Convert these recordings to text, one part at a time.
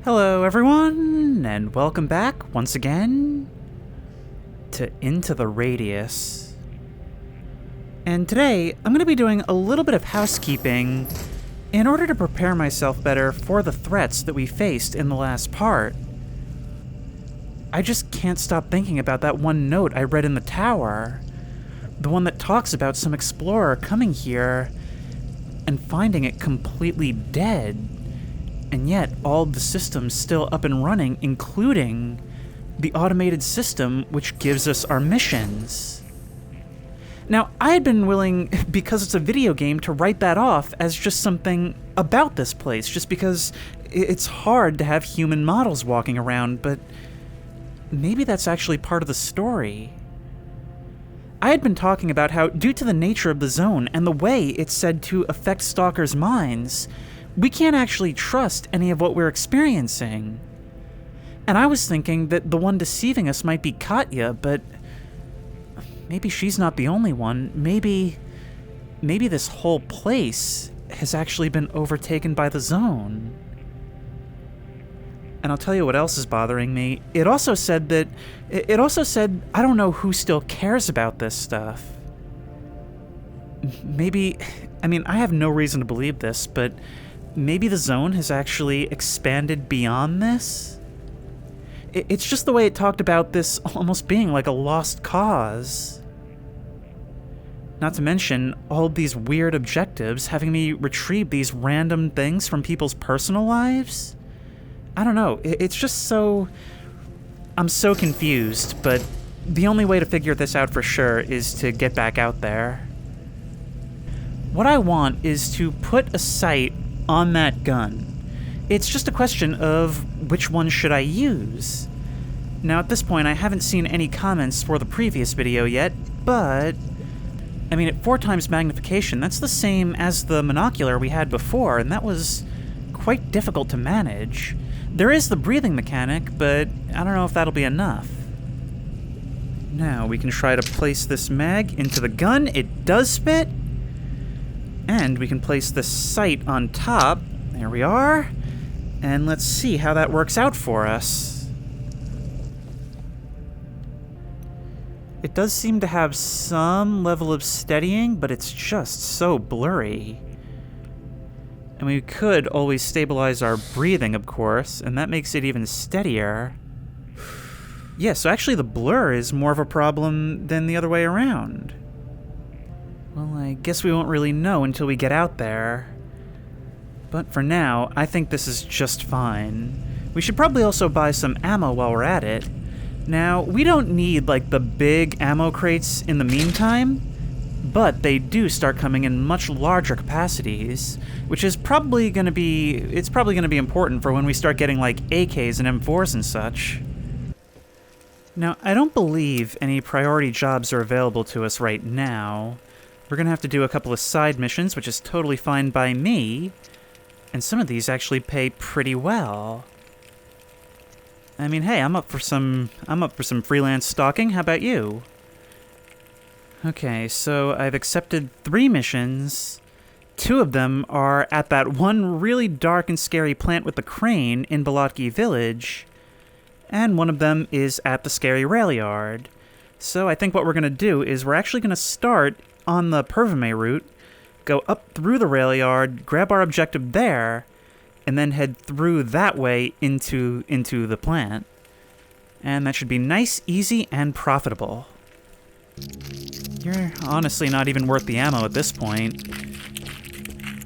Hello everyone, and welcome back once again to Into the Radius. And today, I'm going to be doing a little bit of housekeeping in order to prepare myself better for the threats that we faced in the last part. I just can't stop thinking about that one note I read in the tower. The one that talks about some explorer coming here and finding it completely dead. And yet, all the systems still up and running, including the automated system which gives us our missions. Now, I had been willing, because it's a video game, to write that off as just something about this place, just because it's hard to have human models walking around, but maybe that's actually part of the story. I had been talking about how, due to the nature of the zone and the way it's said to affect stalkers' minds, we can't actually trust any of what we're experiencing. And I was thinking that the one deceiving us might be Katya, but maybe she's not the only one. Maybe this whole place has actually been overtaken by the zone. And I'll tell you what else is bothering me. It also said I don't know who still cares about this stuff. I have no reason to believe this, but maybe the zone has actually expanded beyond this? It's just the way it talked about this almost being like a lost cause. Not to mention all of these weird objectives having me retrieve these random things from people's personal lives. I don't know, it's just so... I'm so confused, but the only way to figure this out for sure is to get back out there. What I want is to put a sight on that gun. It's just a question of which one should I use. Now at this point I haven't seen any comments for the previous video yet, but at 4 times magnification, that's the same as the monocular we had before, and that was quite difficult to manage. There is the breathing mechanic, but I don't know if that'll be enough. Now we can try to place this mag into the gun. It does fit. And we can place the sight on top. There we are. And let's see how that works out for us. It does seem to have some level of steadying, but it's just so blurry. And we could always stabilize our breathing, of course, and that makes it even steadier. Yeah, so actually the blur is more of a problem than the other way around. Well, I guess we won't really know until we get out there. But for now, I think this is just fine. We should probably also buy some ammo while we're at it. Now, we don't need, the big ammo crates in the meantime, but they do start coming in much larger capacities, which is probably going to be important for when we start getting, AKs and M4s and such. Now, I don't believe any priority jobs are available to us right now. We're gonna have to do a couple of side missions, which is totally fine by me. And some of these actually pay pretty well. Hey, I'm up for some freelance stalking. How about you? Okay, so I've accepted 3 missions. 2 of them are at that one really dark and scary plant with the crane in Bolotki Village. And one of them is at the scary rail yard. So I think what we're gonna do is we're actually gonna start on the Pervame route, go up through the rail yard, grab our objective there, and then head through that way into the plant. And that should be nice, easy, and profitable. You're honestly not even worth the ammo at this point.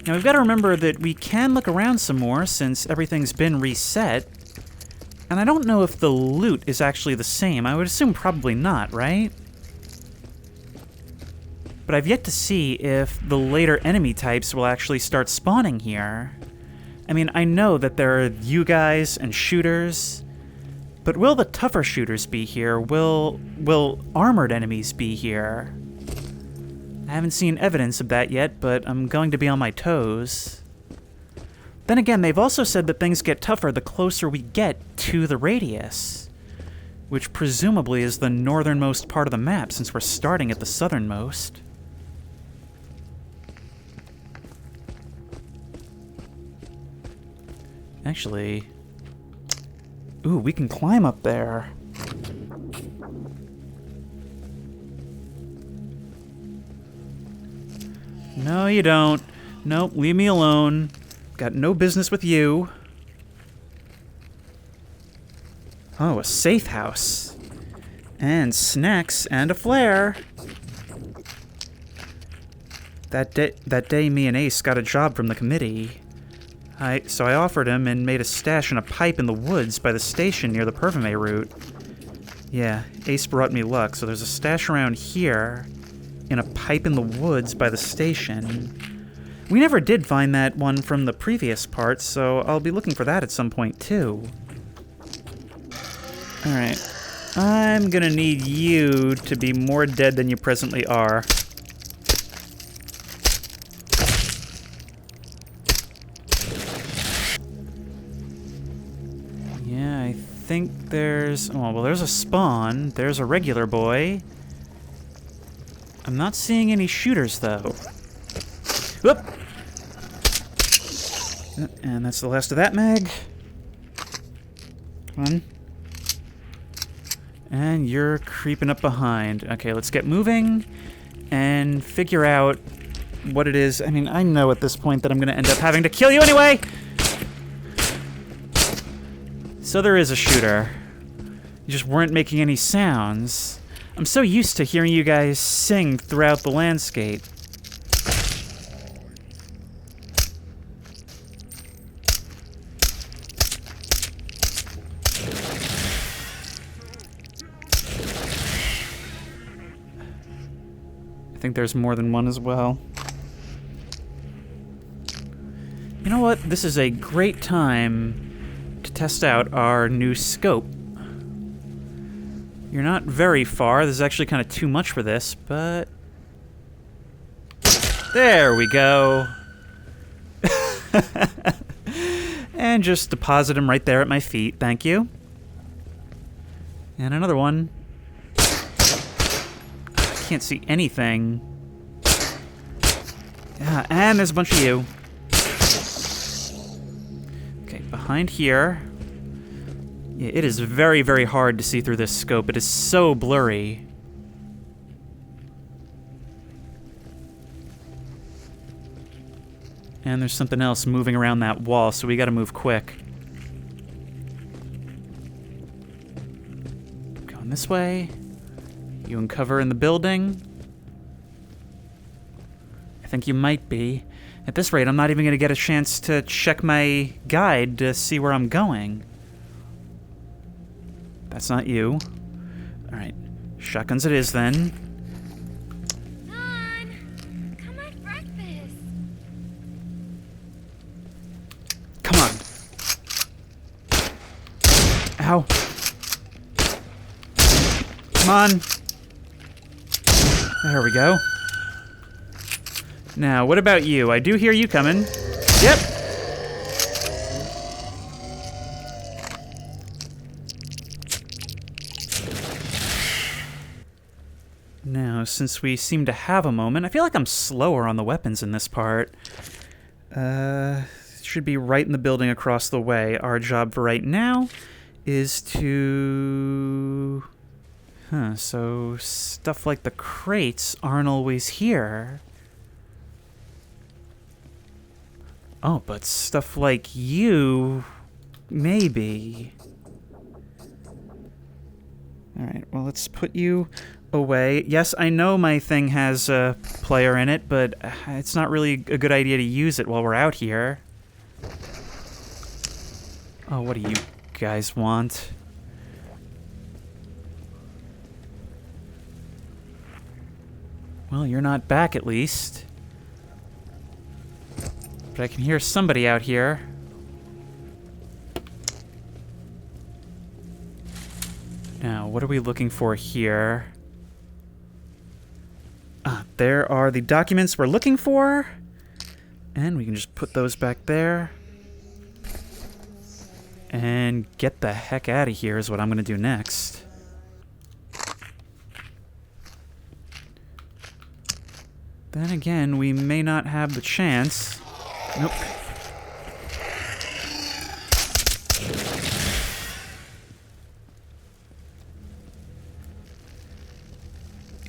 Now we've got to remember that we can look around some more since everything's been reset. And I don't know if the loot is actually the same. I would assume probably not, right? But I've yet to see if the later enemy types will actually start spawning here. I know that there are you guys and shooters, but will the tougher shooters be here? Will armored enemies be here? I haven't seen evidence of that yet, but I'm going to be on my toes. Then again, they've also said that things get tougher the closer we get to the radius, which presumably is the northernmost part of the map since we're starting at the southernmost. Actually, Ooh, we can climb up there. No, you don't. Nope, leave me alone. Got no business with you. Oh, a safe house. And snacks and a flare. That day me and Ace got a job from the committee. So I offered him and made a stash in a pipe in the woods by the station near the Perfume route. Yeah, Ace brought me luck, so there's a stash around here in a pipe in the woods by the station. We never did find that one from the previous part, so I'll be looking for that at some point too. Alright, I'm gonna need you to be more dead than you presently are. Yeah, I think there's... Oh, well, there's a spawn. There's a regular boy. I'm not seeing any shooters, though. Whoop! And that's the last of that mag. Come on. And you're creeping up behind. Okay, let's get moving and figure out what it is. I mean, I know at this point that I'm going to end up having to kill you anyway! So there is a shooter. You just weren't making any sounds. I'm so used to hearing you guys sing throughout the landscape. I think there's more than one as well. You know what? This is a great time to test out our new scope. You're not very far. This is actually kind of too much for this, but... There we go. And just deposit him right there at my feet. Thank you. And another one. I can't see anything. Yeah, and there's a bunch of you. Okay, behind here. Yeah, it is very, very hard to see through this scope. It is so blurry. And there's something else moving around that wall, so we gotta move quick. Going this way. You in cover in the building? I think you might be. At this rate, I'm not even gonna get a chance to check my guide to see where I'm going. That's not you. Alright. Shotguns it is, then. Son! Come have breakfast! Come on. Ow. Come on. There we go. Now, what about you? I do hear you coming. Yep. Now, since we seem to have a moment, I feel like I'm slower on the weapons in this part. Should be right in the building across the way. Our job for right now is to... so stuff like the crates aren't always here. Oh, but stuff like you... maybe. Alright, well, let's put you away. Yes, I know my thing has a player in it, but it's not really a good idea to use it while we're out here. Oh, what do you guys want? Well, you're not back at least. But I can hear somebody out here. Now, what are we looking for here? There are the documents we're looking for. And we can just put those back there. And get the heck out of here is what I'm going to do next. Then again, we may not have the chance. Nope.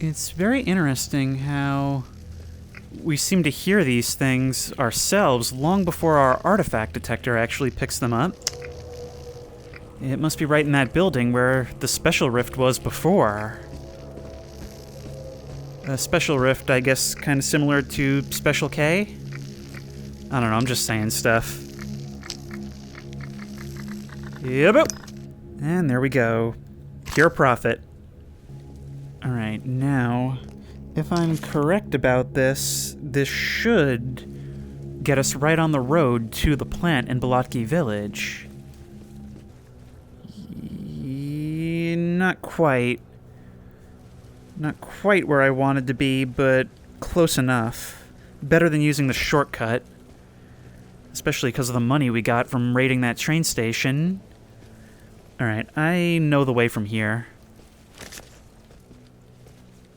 It's very interesting how we seem to hear these things ourselves long before our artifact detector actually picks them up. It must be right in that building where the Special Rift was before. A Special Rift, I guess, kind of similar to Special K? I don't know, I'm just saying stuff. Yep. And there we go. Pure profit. Alright, now, if I'm correct about this, this should get us right on the road to the plant in Bolotki Village. Not quite. Not quite where I wanted to be, but close enough. Better than using the shortcut. Especially because of the money we got from raiding that train station. Alright, I know the way from here.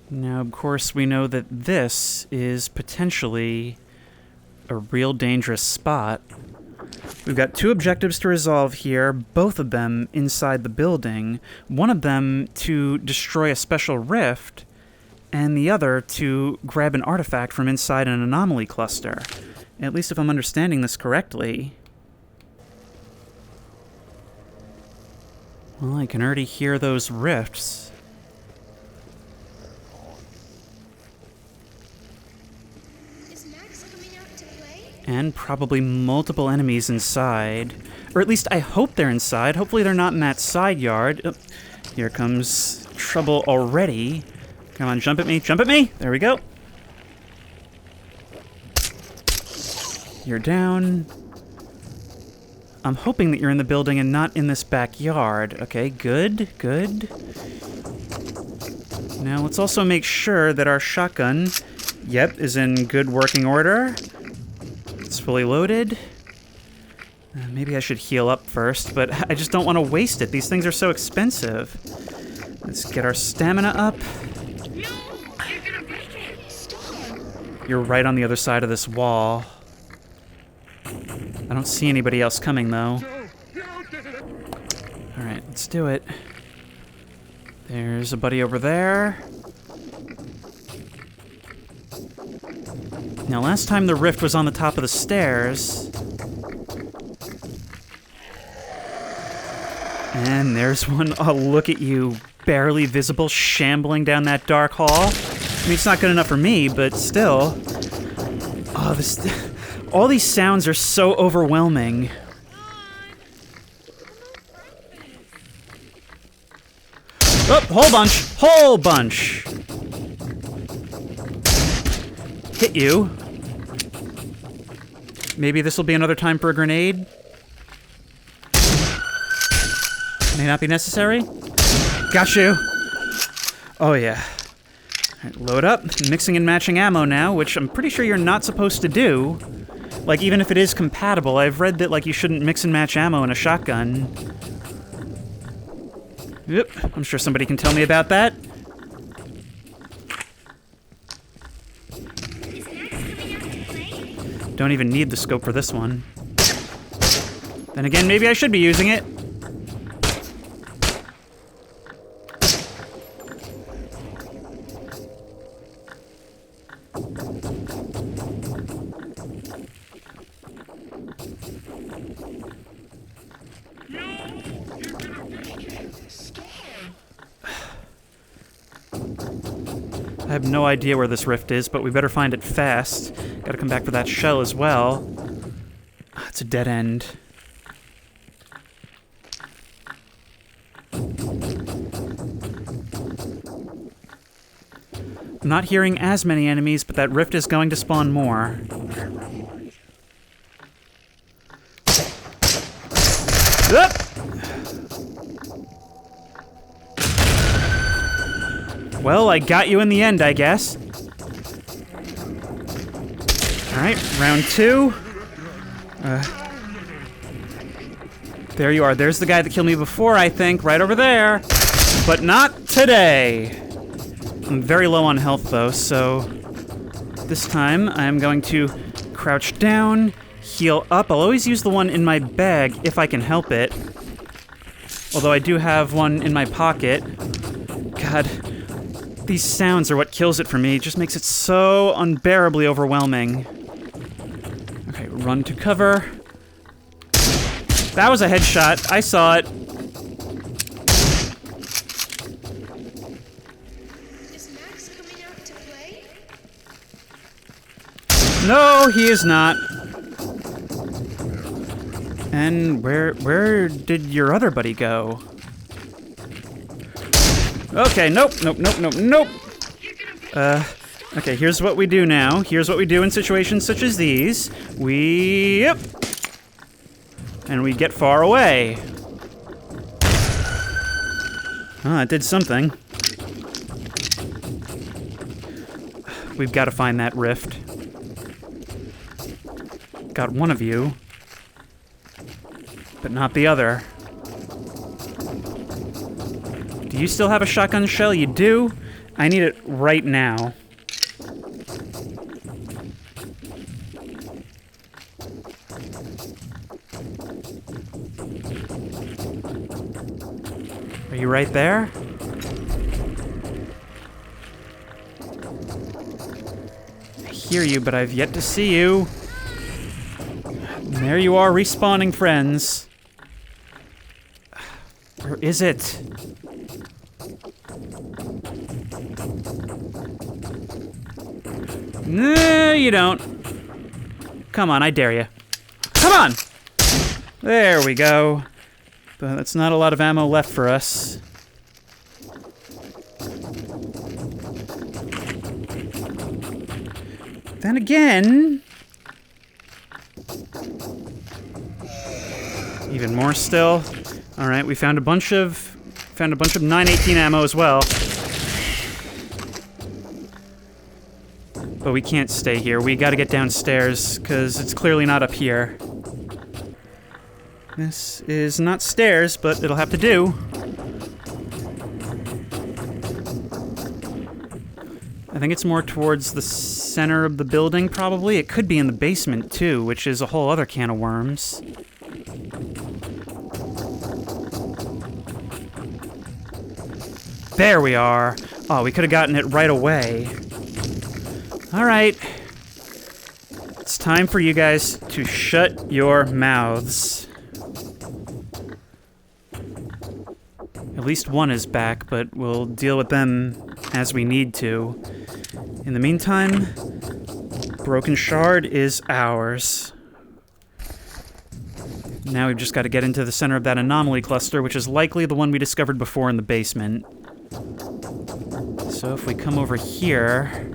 Now, of course, we know that this is potentially a real dangerous spot. We've got 2 objectives to resolve here, both of them inside the building. One of them to destroy a special rift, and the other to grab an artifact from inside an anomaly cluster. At least if I'm understanding this correctly. Well, I can already hear those rifts. And probably multiple enemies inside. Or at least I hope they're inside. Hopefully they're not in that side yard. Oh, here comes trouble already. Come on, jump at me, jump at me! There we go. You're down. I'm hoping that you're in the building and not in this backyard. Okay, good, good. Now let's also make sure that our shotgun, yep, is in good working order. It's fully loaded. Maybe I should heal up first, but I just don't want to waste it. These things are so expensive. Let's get our stamina up. You're right on the other side of this wall. I don't see anybody else coming, though. Alright, let's do it. There's a buddy over there. Now, last time the rift was on the top of the stairs. And there's one. Oh, look at you. Barely visible, shambling down that dark hall. I mean, it's not good enough for me, but still. Oh, this... All these sounds are so overwhelming. Oh, whole bunch! Whole bunch! Hit you. Maybe this will be another time for a grenade. May not be necessary. Got you. Oh yeah. All right, load up. Mixing and matching ammo now, which I'm pretty sure you're not supposed to do. Like, even if it is compatible, I've read that, like, you shouldn't mix and match ammo in a shotgun. Yep, I'm sure somebody can tell me about that. Don't even need the scope for this one. Then again, maybe I should be using it. I have no idea where this rift is, but we better find it fast. Gotta come back for that shell as well. It's a dead end. I'm not hearing as many enemies, but that rift is going to spawn more. Up! Well, I got you in the end, I guess. Alright, round 2. There you are. There's the guy that killed me before, I think. Right over there. But not today. I'm very low on health, though, so... This time, I'm going to crouch down, heal up. I'll always use the one in my bag if I can help it. Although I do have one in my pocket. God... These sounds are what kills it for me. It just makes it so unbearably overwhelming. Okay, run to cover. That was a headshot. I saw it. Is Max coming out to play? No, he is not. And where did your other buddy go? Okay, nope. Okay, here's what we do now. Here's what we do in situations such as these. Yep. And we get far away. Oh, it did something. We've got to find that rift. Got one of you, but not the other. Do you still have a shotgun shell? You do? I need it right now. Are you right there? I hear you, but I've yet to see you. And there you are, respawning friends. Where is it? No, you don't. Come on, I dare you. Come on! There we go. But that's not a lot of ammo left for us. Then again... Even more still. Alright, we found a bunch of 918 ammo as well. But we can't stay here. We gotta get downstairs, because it's clearly not up here. This is not stairs, but it'll have to do. I think it's more towards the center of the building, probably. It could be in the basement, too, which is a whole other can of worms. There we are. Oh, we could have gotten it right away. All right. It's time for you guys to shut your mouths. At least one is back, but we'll deal with them as we need to. In the meantime, Broken Shard is ours. Now we've just got to get into the center of that anomaly cluster, which is likely the one we discovered before in the basement. So if we come over here...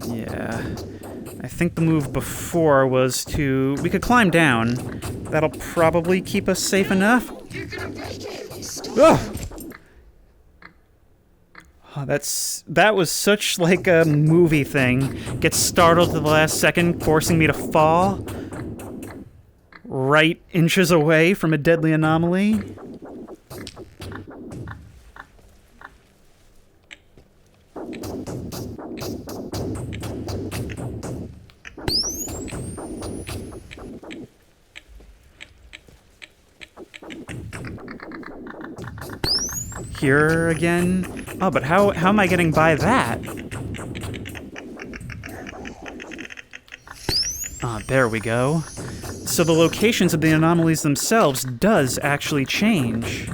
Yeah, I think the move before was to... We could climb down. That'll probably keep us safe enough. Oh! Oh, that was such like a movie thing. Get startled at the last second, forcing me to fall. Right inches away from a deadly anomaly. Here again? Oh, but how am I getting by that? Ah, there we go. So the locations of the anomalies themselves does actually change.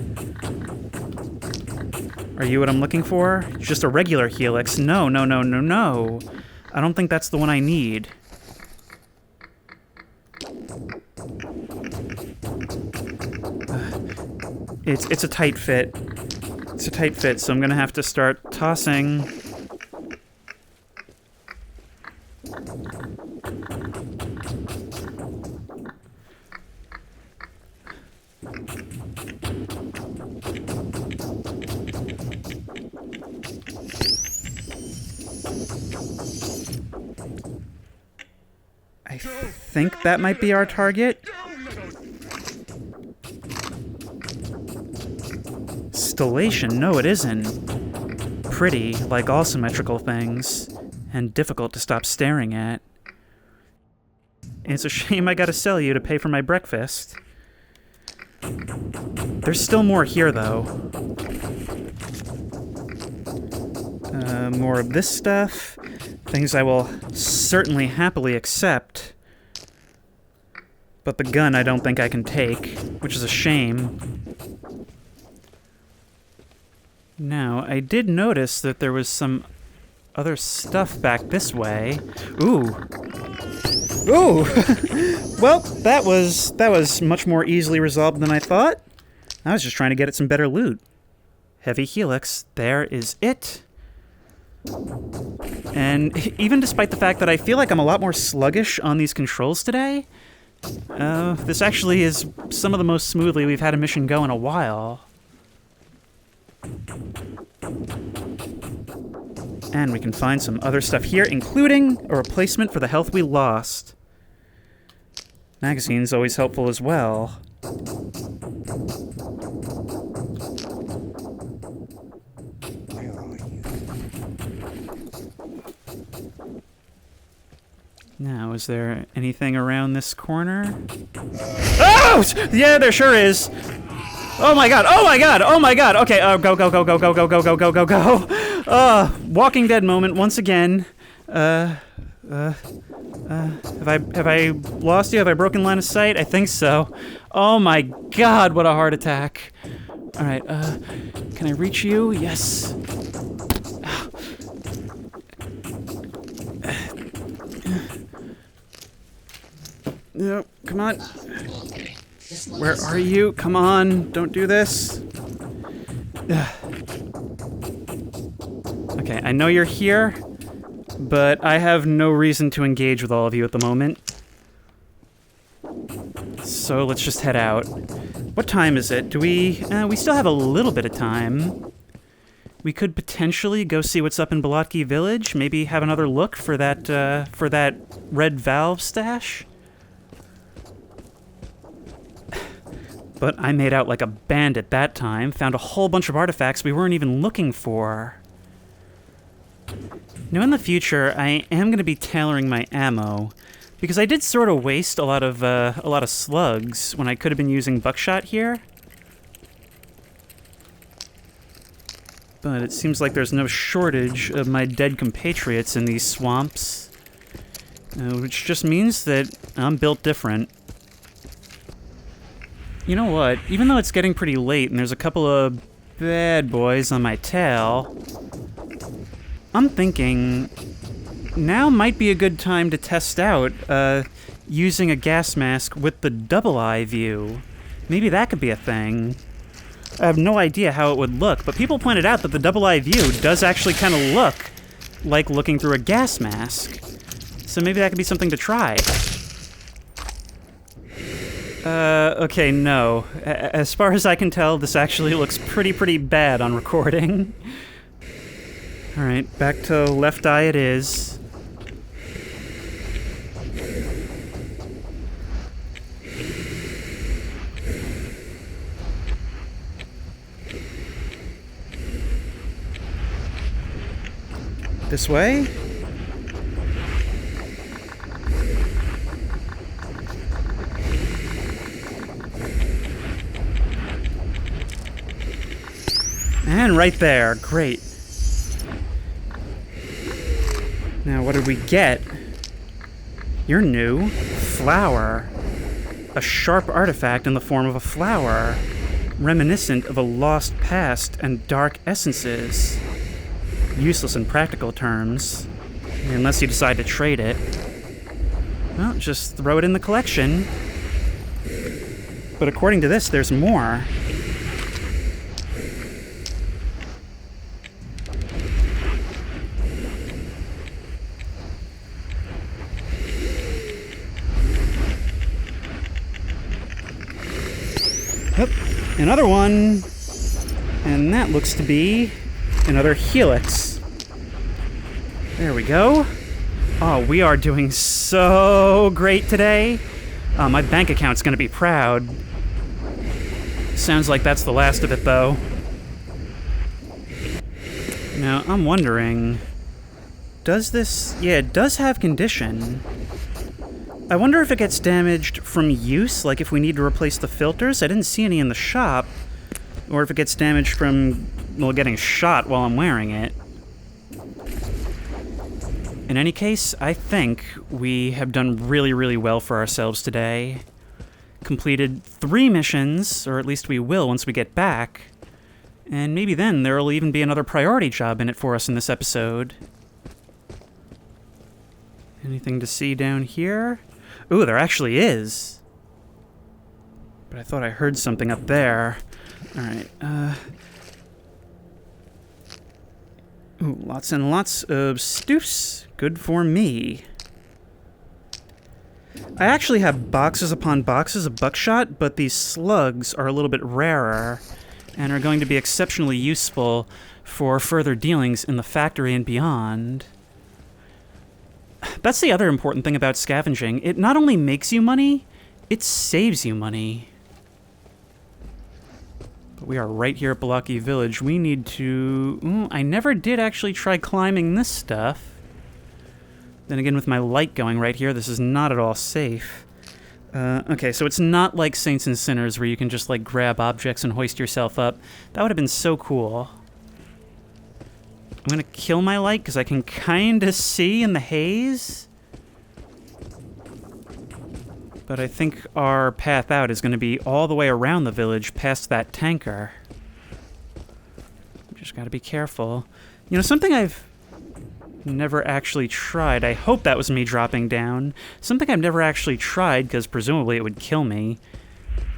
Are you what I'm looking for? Just a regular helix. No. I don't think that's the one I need. It's a tight fit. It's a tight fit, so I'm gonna have to start tossing. I think that might be our target. Stellation? No, it isn't. Pretty, like all symmetrical things, and difficult to stop staring at. It's a shame I gotta sell you to pay for my breakfast. There's still more here, though. More of this stuff. Things I will certainly happily accept. But the gun I don't think I can take, which is a shame. Now, I did notice that there was some other stuff back this way. Ooh. Ooh! Well, that was much more easily resolved than I thought. I was just trying to get at some better loot. Heavy helix, there is it. And even despite the fact that I feel like I'm a lot more sluggish on these controls today, this actually is some of the most smoothly we've had a mission go in a while. And we can find some other stuff here, including a replacement for the health we lost. Magazine's always helpful as well. Now, is there anything around this corner? Oh! Yeah, there sure is! Oh my god, oh my god, oh my god! Okay, go, go, go, go, go, go, go, go, go, go, go! Walking Dead moment once again. Have I lost you? Have I broken line of sight? I think so. Oh my god, what a heart attack. Alright, can I reach you? Yes. No, come on. Where are you? Come on, don't do this. Okay, I know you're here, but I have no reason to engage with all of you at the moment. So let's just head out. What time is it? Do we still have a little bit of time. We could potentially go see what's up in Bolotki Village, maybe have another look for that red valve stash. But I made out like a bandit that time, found a whole bunch of artifacts we weren't even looking for. Now in the future, I am going to be tailoring my ammo, because I did sort of waste a lot of slugs when I could have been using buckshot here. But it seems like there's no shortage of my dead compatriots in these swamps, which just means that I'm built different. You know what? Even though it's getting pretty late and there's a couple of bad boys on my tail, I'm thinking now might be a good time to test out using a gas mask with the double eye view. Maybe that could be a thing. I have no idea how it would look, but people pointed out that the double eye view does actually kind of look like looking through a gas mask. So maybe that could be something to try. Okay, no. As far as I can tell, this actually looks pretty bad on recording. Alright, back to left eye it is. This way? And right there, great. Now, what did we get? You're new. Flower. A sharp artifact in the form of a flower, reminiscent of a lost past and dark essences. Useless in practical terms, unless you decide to trade it. Well, just throw it in the collection. But according to this, there's more. Yep, another one. And that looks to be another helix. There we go. Oh, we are doing so great today. My bank account's gonna be proud. Sounds like that's the last of it, though. Now, I'm wondering... Does this... Yeah, it does have condition. I wonder if it gets damaged from use, like if we need to replace the filters. I didn't see any in the shop, or if it gets damaged from, well, getting shot while I'm wearing it. In any case, I think we have done really, really well for ourselves today. Completed 3 missions, or at least we will once we get back. And maybe then there'll even be another priority job in it for us in this episode. Anything to see down here? Ooh, there actually is. But I thought I heard something up there. Alright, ooh, lots and lots of stoofs. Good for me. I actually have boxes upon boxes of buckshot, but these slugs are a little bit rarer and are going to be exceptionally useful for further dealings in the factory and beyond. That's the other important thing about scavenging. It not only makes you money, it saves you money. But we are right here at Balaki Village. We need to... Ooh, I never did actually try climbing this stuff. Then again, with my light going right here, this is not at all safe. Okay, so it's not like Saints and Sinners where you can just, like, grab objects and hoist yourself up. That would have been so cool. I'm gonna kill my light because I can kinda see in the haze. But I think our path out is gonna be all the way around the village past that tanker. Just gotta be careful. You know, something I've never actually tried, I hope that was me dropping down, something I've never actually tried, because presumably it would kill me,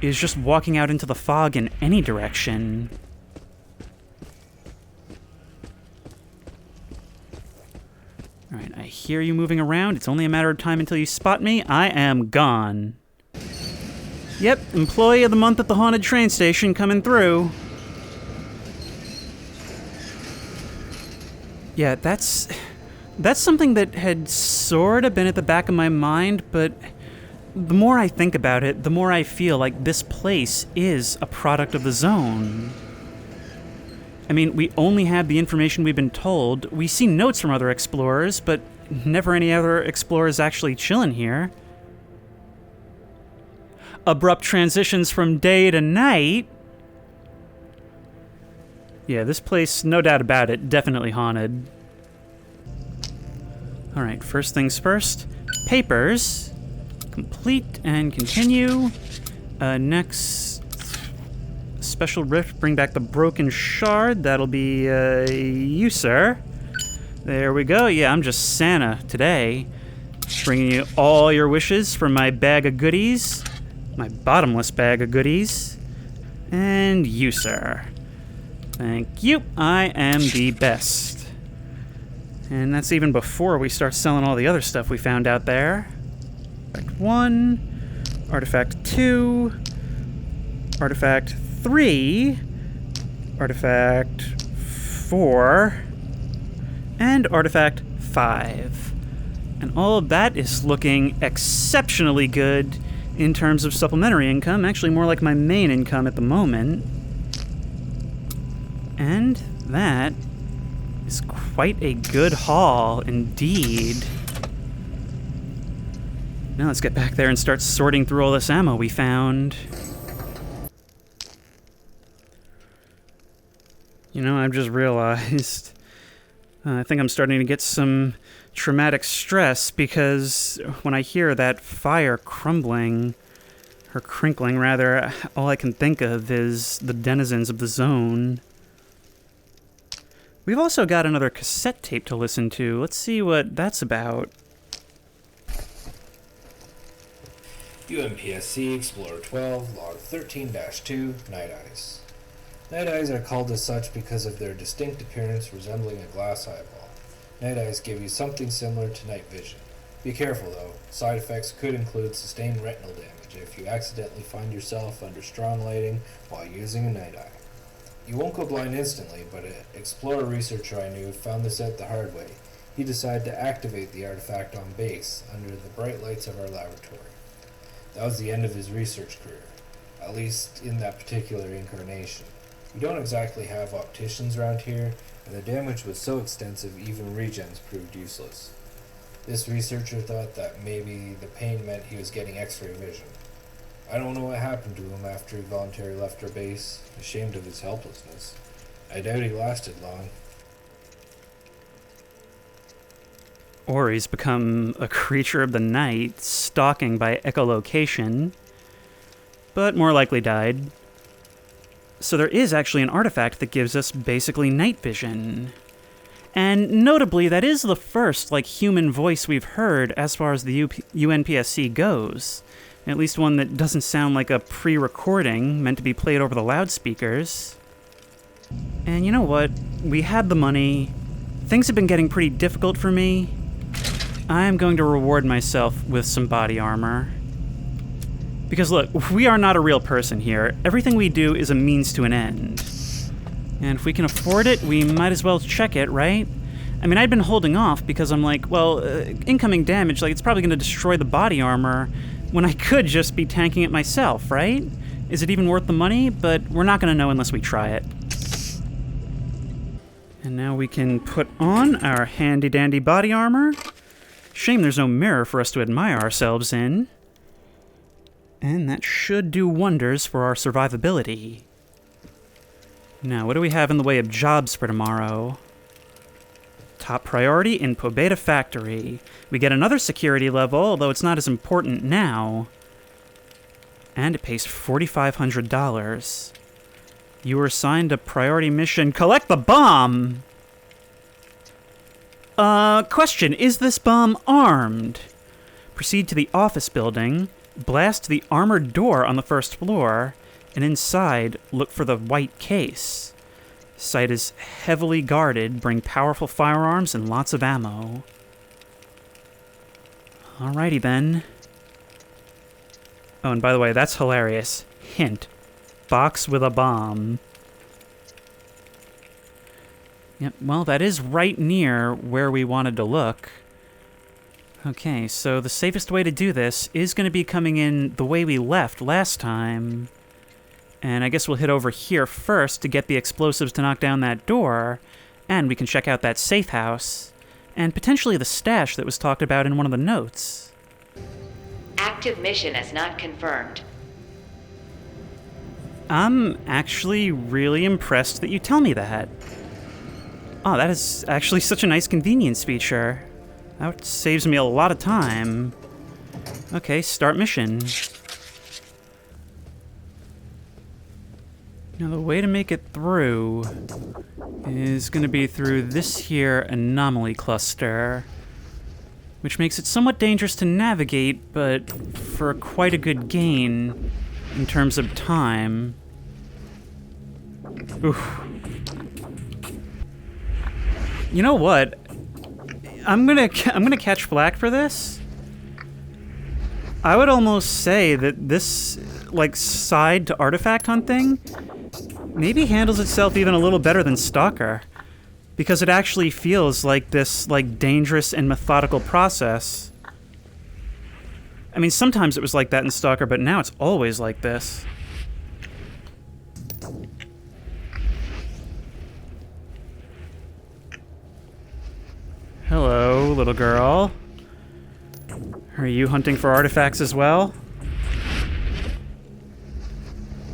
is just walking out into the fog in any direction. Alright, I hear you moving around. It's only a matter of time until you spot me. I am gone. Yep, employee of the month at the haunted train station coming through. Yeah, that's something that had sort of been at the back of my mind, but the more I think about it, the more I feel like this place is a product of the zone. I mean, we only have the information we've been told. We see notes from other explorers, but never any other explorers actually chilling here. Abrupt transitions from day to night. Yeah, this place, no doubt about it, definitely haunted. Alright, first things first. Papers. Complete and continue. Next, special rift, bring back the broken shard. That'll be, you, sir. There we go. Yeah, I'm just Santa today. Bringing you all your wishes from my bag of goodies. My bottomless bag of goodies. And you, sir. Thank you. I am the best. And that's even before we start selling all the other stuff we found out there. Artifact 1, Artifact 2, Artifact 3, Artifact 4, and Artifact 5. And all of that is looking exceptionally good in terms of supplementary income, actually more like my main income at the moment. And that is quite a good haul indeed. Now let's get back there and start sorting through all this ammo we found. You know, I've just realized I think I'm starting to get some traumatic stress because when I hear that fire crumbling, or crinkling rather, all I can think of is the denizens of the zone. We've also got another cassette tape to listen to. Let's see what that's about. UMPSC Explorer 12, Log 13-2, Night Eyes. Night eyes are called as such because of their distinct appearance resembling a glass eyeball. Night eyes give you something similar to night vision. Be careful though, side effects could include sustained retinal damage if you accidentally find yourself under strong lighting while using a night eye. You won't go blind instantly, but an Explorer researcher I knew found this out the hard way. He decided to activate the artifact on base under the bright lights of our laboratory. That was the end of his research career, at least in that particular incarnation. We don't exactly have opticians around here, and the damage was so extensive even regens proved useless. This researcher thought that maybe the pain meant he was getting X-ray vision. I don't know what happened to him after he voluntarily left our base, ashamed of his helplessness. I doubt he lasted long. Or he's become a creature of the night, stalking by echolocation, but more likely died. So there is actually an artifact that gives us basically night vision. And notably, that is the first, human voice we've heard as far as the UNPSC goes. At least one that doesn't sound like a pre-recording meant to be played over the loudspeakers. And you know what? We had the money. Things have been getting pretty difficult for me. I'm going to reward myself with some body armor. Because look, we are not a real person here. Everything we do is a means to an end. And if we can afford it, we might as well check it, right? I mean, I'd been holding off because I'm like, well, incoming damage, it's probably going to destroy the body armor when I could just be tanking it myself, right? Is it even worth the money? But we're not going to know unless we try it. And now we can put on our handy-dandy body armor. Shame there's no mirror for us to admire ourselves in. And that should do wonders for our survivability. Now, what do we have in the way of jobs for tomorrow? Top priority, Info Beta Factory. We get another security level, although it's not as important now. And it pays $4,500. You were assigned a priority mission. Collect the bomb! Question. Is this bomb armed? Proceed to the office building, blast the armored door on the first floor, and inside, look for the white case. Site is heavily guarded, bring powerful firearms and lots of ammo. Alrighty then. Oh, and by the way, that's hilarious. Hint. Box with a bomb. Yep, well, that is right near where we wanted to look. Okay, so the safest way to do this is going to be coming in the way we left last time. And I guess we'll hit over here first to get the explosives to knock down that door, and we can check out that safe house, and potentially the stash that was talked about in one of the notes. Active mission as not confirmed. I'm actually really impressed that you tell me that. Oh, that is actually such a nice convenience feature. That saves me a lot of time. Okay, start mission. Now, the way to make it through is going to be through this here anomaly cluster, which makes it somewhat dangerous to navigate, but for quite a good gain in terms of time. Oof. You know what? I'm gonna catch flack for this. I would almost say that this, side to artifact hunting maybe handles itself even a little better than Stalker, because it actually feels like this, dangerous and methodical process. I mean, sometimes it was like that in Stalker, but now it's always like this. Hello, little girl. Are you hunting for artifacts as well?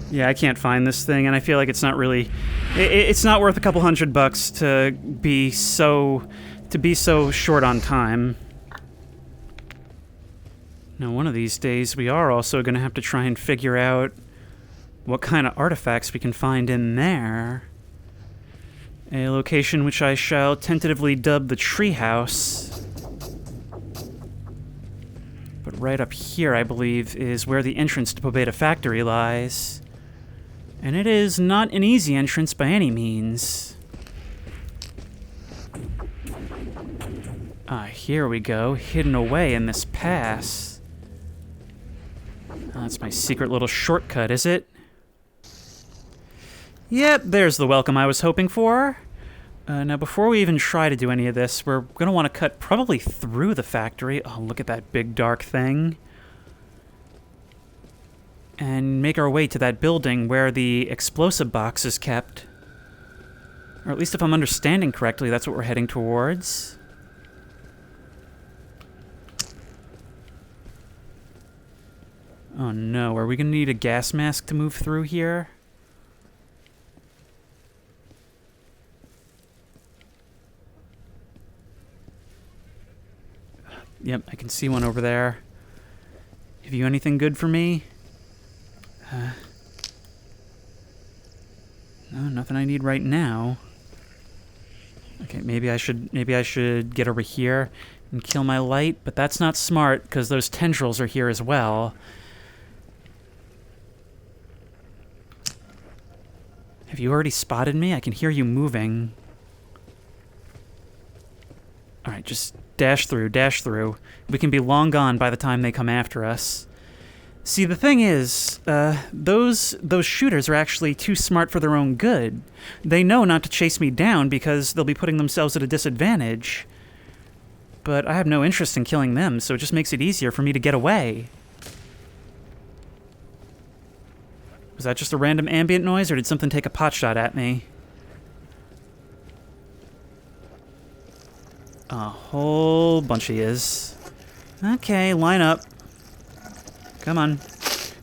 Yeah, I can't find this thing, and I feel like it's not really... It's not worth a couple $100 to be so short on time. Now, one of these days, we are also going to have to try and figure out what kind of artifacts we can find in there. A location which I shall tentatively dub the Treehouse. But right up here, I believe, is where the entrance to Pobeta Factory lies. And it is not an easy entrance by any means. Ah, here we go, hidden away in this pass. That's my secret little shortcut, is it? Yep, there's the welcome I was hoping for. Now, before we even try to do any of this, we're going to want to cut probably through the factory. Oh, look at that big dark thing. And make our way to that building where the explosive box is kept. Or at least if I'm understanding correctly, that's what we're heading towards. Oh no, are we gonna need a gas mask to move through here? Yep, I can see one over there. Have you anything good for me? No, nothing I need right now. Okay, maybe I should get over here and kill my light, but that's not smart because those tendrils are here as well. Have you already spotted me? I can hear you moving. All right, just dash through, dash through. We can be long gone by the time they come after us. See, the thing is, those shooters are actually too smart for their own good. They know not to chase me down because they'll be putting themselves at a disadvantage. But I have no interest in killing them, so it just makes it easier for me to get away. Was that just a random ambient noise, or did something take a pot shot at me? A whole bunch of yous. Okay, line up. Come on.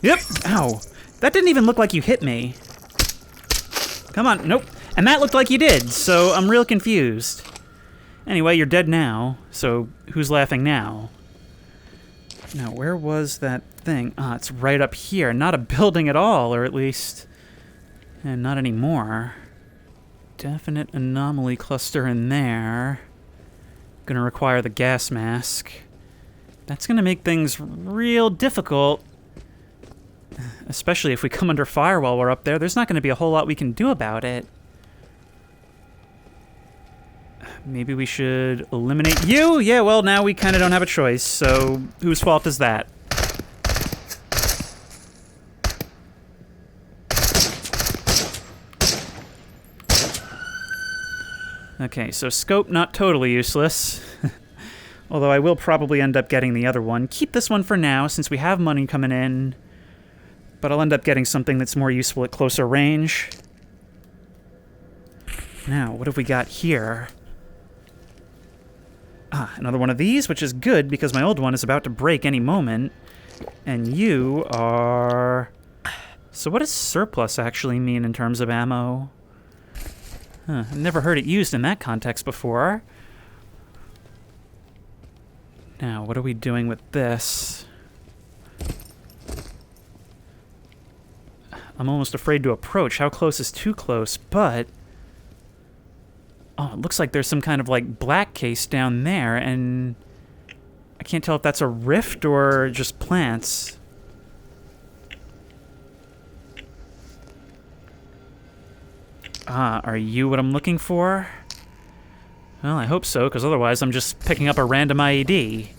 Yep! Ow! That didn't even look like you hit me. Come on, nope. And that looked like you did, so I'm real confused. Anyway, you're dead now, so who's laughing now? Now, where was that thing? Ah, it's right up here. Not a building at all, or at least... And not anymore. Definite anomaly cluster in there. Gonna require the gas mask. That's gonna make things real difficult. Especially if we come under fire while we're up there. There's not gonna be a whole lot we can do about it. Maybe we should eliminate you? Yeah, well, now we kind of don't have a choice, so whose fault is that? Okay, so scope not totally useless. Although I will probably end up getting the other one. Keep this one for now, since we have money coming in. But I'll end up getting something that's more useful at closer range. Now, what have we got here? Ah, another one of these, which is good because my old one is about to break any moment. And you are... So what does surplus actually mean in terms of ammo? Huh, I've never heard it used in that context before. Now, what are we doing with this? I'm almost afraid to approach. How close is too close? But... Oh, it looks like there's some kind of, like, black case down there, and I can't tell if that's a rift or just plants. Ah, are you what I'm looking for? Well, I hope so, because otherwise I'm just picking up a random IED.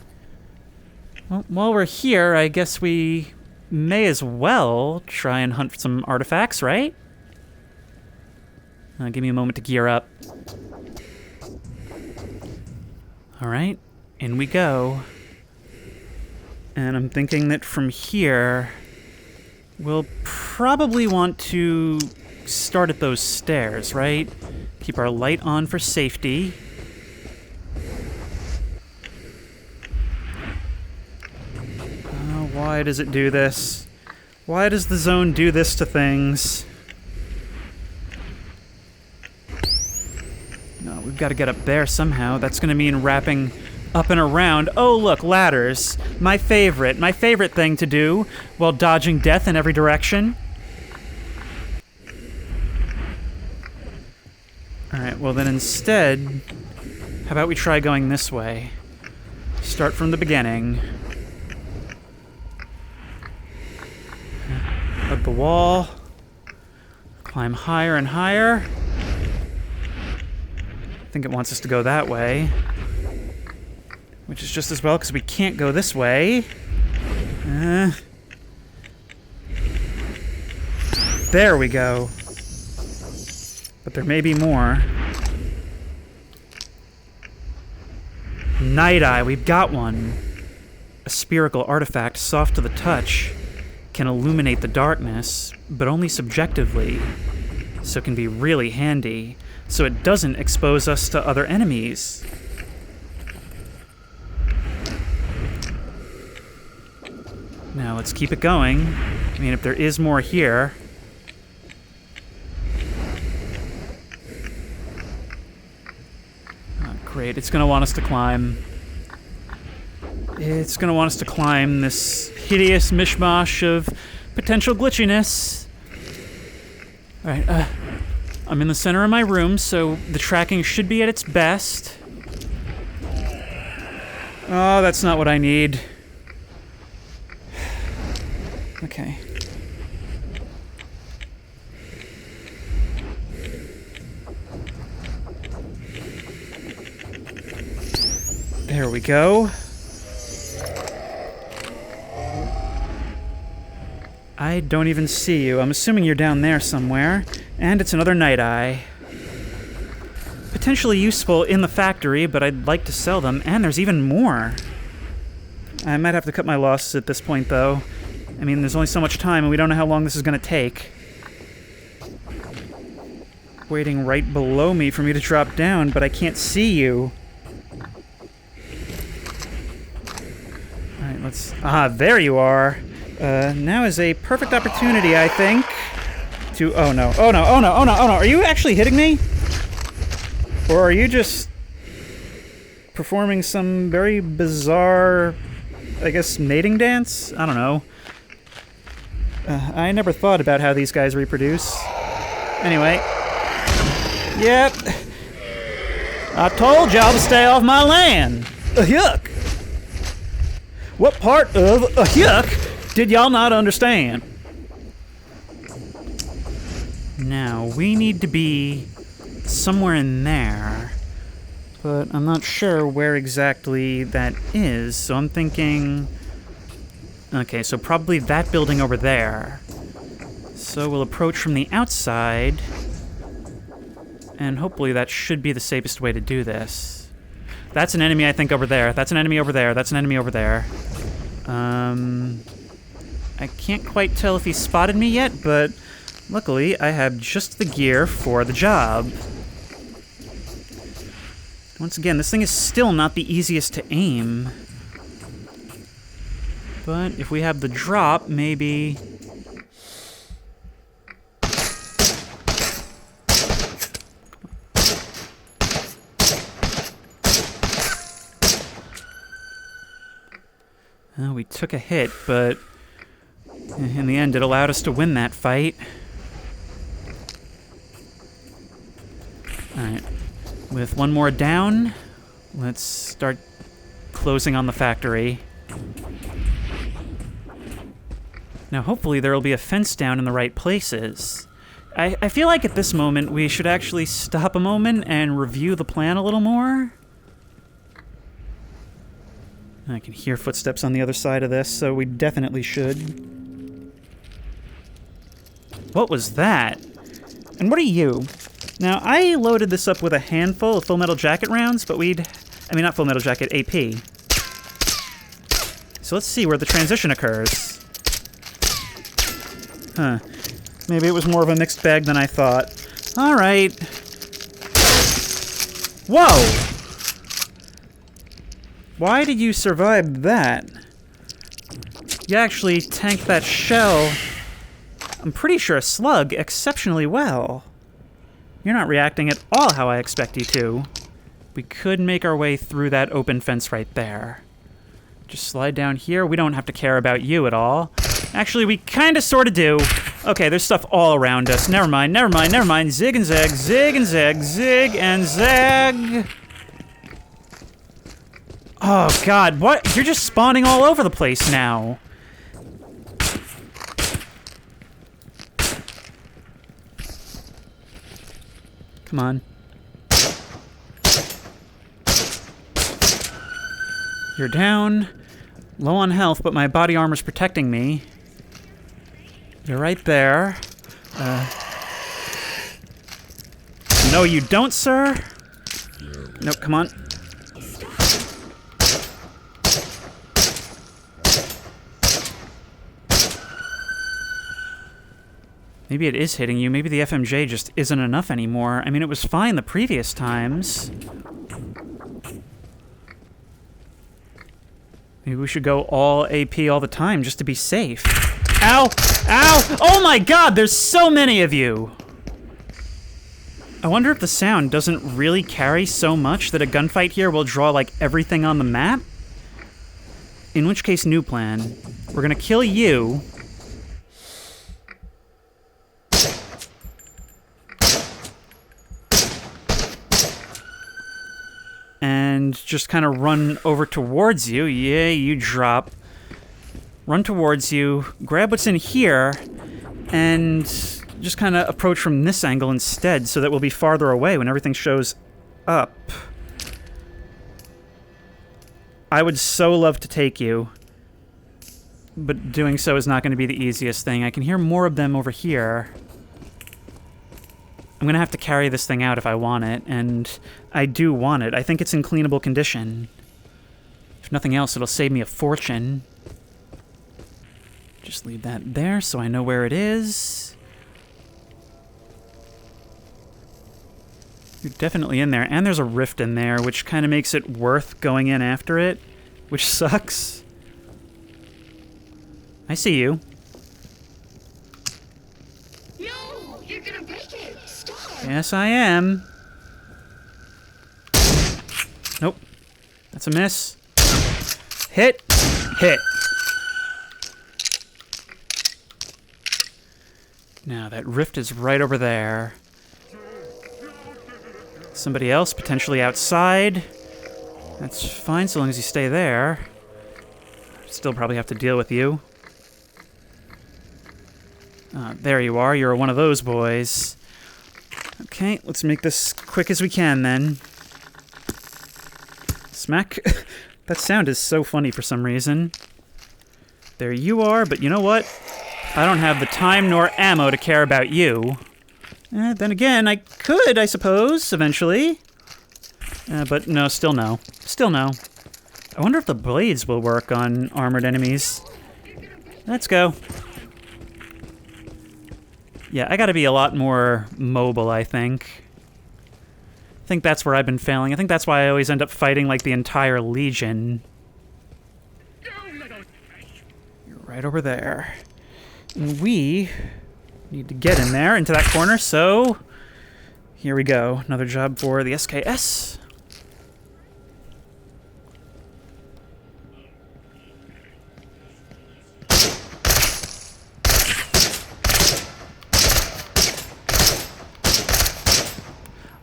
Well, while we're here, I guess we may as well try and hunt for some artifacts, right? Give me a moment to gear up. Alright, in we go. And I'm thinking that from here, we'll probably want to start at those stairs, right? Keep our light on for safety. Why does it do this? Why does the zone do this to things? No, we've got to get up there somehow. That's going to mean wrapping up and around. Oh, look, ladders. My favorite thing to do while dodging death in every direction. Alright, well then instead, how about we try going this way? Start from the beginning. Up the wall. Climb higher and higher. I think it wants us to go that way. Which is just as well, because we can't go this way. There we go. But there may be more. Night Eye, we've got one. A spherical artifact, soft to the touch. Can illuminate the darkness, but only subjectively. So it can be really handy, so it doesn't expose us to other enemies. Now let's keep it going. I mean, if there is more here. Oh, great, it's gonna want us to climb. It's gonna want us to climb this hideous mishmash of potential glitchiness. Alright, I'm in the center of my room, so the tracking should be at its best. Oh, that's not what I need. Okay. There we go. I don't even see you. I'm assuming you're down there somewhere. And it's another Night Eye. Potentially useful in the factory, but I'd like to sell them. And there's even more. I might have to cut my losses at this point, though. I mean, there's only so much time, and we don't know how long this is going to take. Waiting right below me for me to drop down, but I can't see you. Alright, let's... Ah, there you are. Now is a perfect opportunity, I think, to... Oh no, oh no, oh no, oh no, oh no. Are you actually hitting me? Or are you just performing some very bizarre, I guess, mating dance? I don't know. I never thought about how these guys reproduce. Anyway. Yep. I told y'all to stay off my land. Yuck. What part of yuck did y'all not understand? Now, we need to be somewhere in there. But I'm not sure where exactly that is, so I'm thinking... Okay, so probably that building over there. So we'll approach from the outside, and hopefully that should be the safest way to do this. That's an enemy, I think, over there. That's an enemy over there. That's an enemy over there. I can't quite tell if he spotted me yet, but luckily I have just the gear for the job. Once again, this thing is still not the easiest to aim. But if we have the drop, maybe... Well, we took a hit, but in the end it allowed us to win that fight. Alright, with one more down, let's start closing on the factory. Now, hopefully there will be a fence down in the right places. I feel like at this moment we should actually stop a moment and review the plan a little more. I can hear footsteps on the other side of this, so we definitely should. What was that? And what are you? Now, I loaded this up with a handful of Full Metal Jacket rounds, but I mean, not Full Metal Jacket, AP. So let's see where the transition occurs. Huh. Maybe it was more of a mixed bag than I thought. Alright. Whoa! Why did you survive that? You actually tanked that shell, I'm pretty sure a slug, exceptionally well. You're not reacting at all how I expect you to. We could make our way through that open fence right there. Just slide down here. We don't have to care about you at all. Actually, we kind of sort of do. Okay, there's stuff all around us. Never mind, never mind, never mind. Zig and zag, zig and zag, zig and zag. Oh, God, what? You're just spawning all over the place now. Come on. You're down. Low on health, but my body armor's protecting me. You're right there. No, you don't, sir. Nope, come on. Maybe it is hitting you. Maybe the FMJ just isn't enough anymore. I mean, it was fine the previous times. Maybe we should go all AP all the time just to be safe. Ow! Ow! Oh my god, there's so many of you! I wonder if the sound doesn't really carry so much that a gunfight here will draw, like, everything on the map? In which case, new plan. We're gonna kill you. And just kind of run over towards you. Yeah, you drop. Run towards you, grab what's in here, and just kind of approach from this angle instead so that we'll be farther away when everything shows up. I would so love to take you, but doing so is not going to be the easiest thing. I can hear more of them over here. I'm going to have to carry this thing out if I want it, and I do want it. I think it's in cleanable condition. If nothing else, it'll save me a fortune. Just leave that there so I know where it is. You're definitely in there, and there's a rift in there, which kind of makes it worth going in after it, which sucks. I see you. No, you're gonna break it. Stop. Yes, I am. Nope. That's a miss. Hit. Hit. Now, that rift is right over there. Somebody else, potentially outside. That's fine, so long as you stay there. Still probably have to deal with you. There you are. You're one of those boys. Okay, let's make this quick as we can, then. Smack. That sound is so funny for some reason. There you are, but you know what? I don't have the time nor ammo to care about you. Then again, I could, I suppose, eventually. But no, still no. Still no. I wonder if the blades will work on armored enemies. Let's go. Yeah, I gotta be a lot more mobile, I think. I think that's where I've been failing. I think that's why I always end up fighting, like, the entire Legion. You're right over there. And we need to get in there, into that corner, so here we go. Another job for the SKS.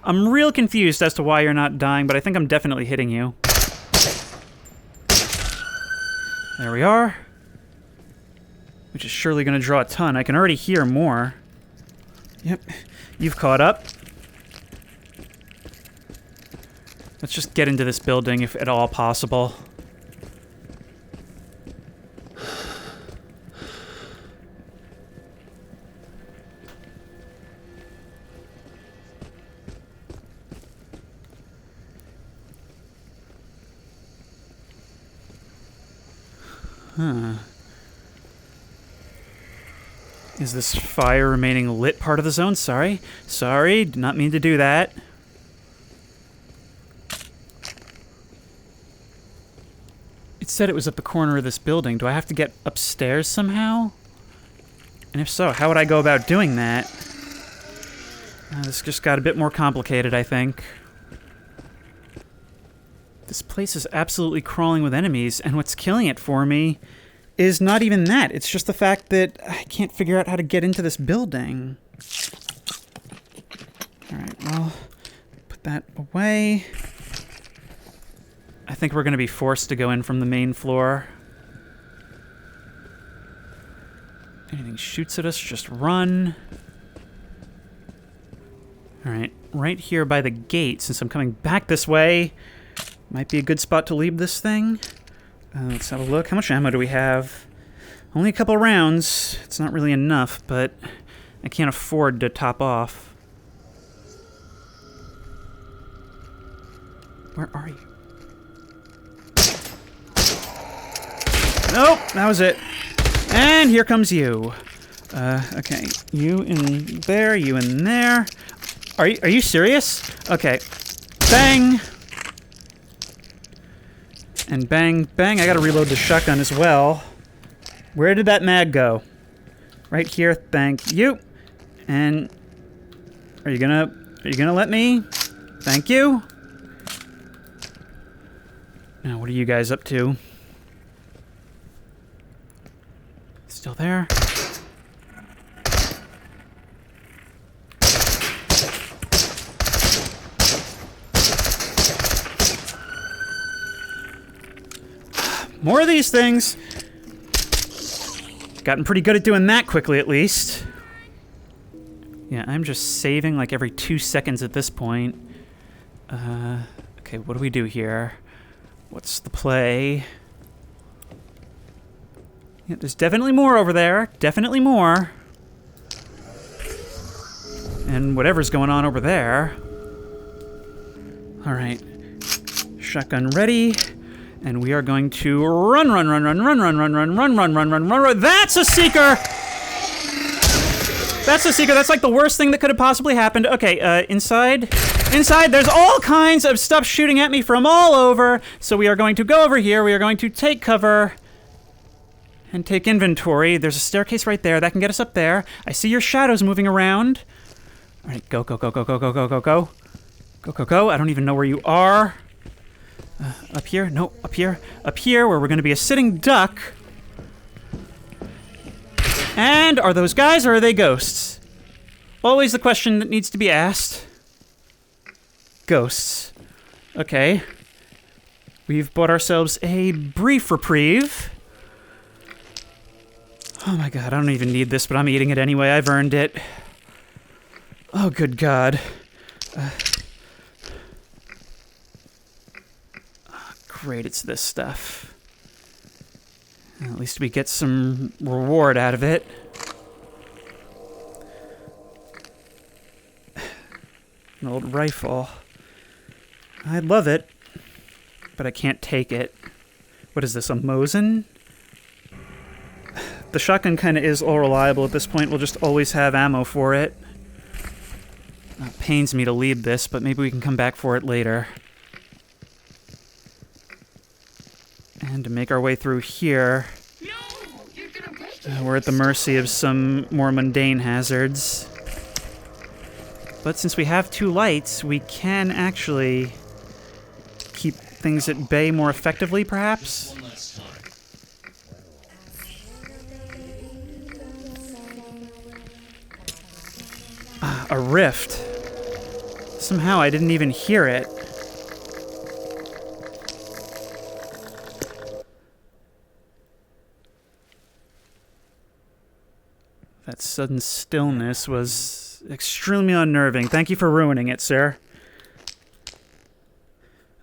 I'm real confused as to why you're not dying, but I think I'm definitely hitting you. There we are. Which is surely going to draw a ton. I can already hear more. Yep, you've caught up. Let's just get into this building if at all possible. Huh. Is this fire remaining lit part of the zone? Sorry. Sorry, did not mean to do that. It said it was at the corner of this building. Do I have to get upstairs somehow? And if so, how would I go about doing that? This just got a bit more complicated, I think. This place is absolutely crawling with enemies, and what's killing it for me is not even that. It's just the fact that I can't figure out how to get into this building. Alright, well, put that away. I think we're going to be forced to go in from the main floor. Anything shoots at us, just run. Alright, right here by the gate, since I'm coming back this way, might be a good spot to leave this thing. Let's have a look. How much ammo do we have? Only a couple rounds. It's not really enough, but I can't afford to top off. Where are you? Nope, that was it. And here comes you. Okay, you in there, you in there. Are you serious? Okay. Bang! And bang, bang, I gotta reload the shotgun as well. Where did that mag go? Right here, thank you. And are you gonna let me? Thank you. Now, what are you guys up to? Still there? More of these things. Gotten pretty good at doing that quickly, at least. Yeah, I'm just saving like every 2 seconds at this point. Okay, what do we do here? What's the play? Yeah, there's definitely more over there. Definitely more. And whatever's going on over there. Alright. Shotgun ready. And we are going to run. That's a seeker! That's a seeker. That's like the worst thing that could have possibly happened. Okay, inside. Inside, there's all kinds of stuff shooting at me from all over. So we are going to go over here. We are going to take cover and take inventory. There's a staircase right there. That can get us up there. I see your shadows moving around. All right, go. Go. I don't even know where you are. Up here? No, up here. Up here, where we're going to be a sitting duck. And are those guys or are they ghosts? Always the question that needs to be asked. Ghosts. Okay. We've bought ourselves a brief reprieve. Oh my god, I don't even need this, but I'm eating it anyway. I've earned it. Oh, good god. Great, it's this stuff. At least we get some reward out of it. An old rifle. I love it, but I can't take it. What is this, a Mosin? The shotgun kind of is all reliable at this point. We'll just always have ammo for it. It pains me to leave this, but maybe we can come back for it later. And to make our way through here, we're at the mercy of some more mundane hazards. But since we have 2 lights, we can actually keep things at bay more effectively, perhaps? A rift. Somehow I didn't even hear it. That sudden stillness was extremely unnerving. Thank you for ruining it, sir.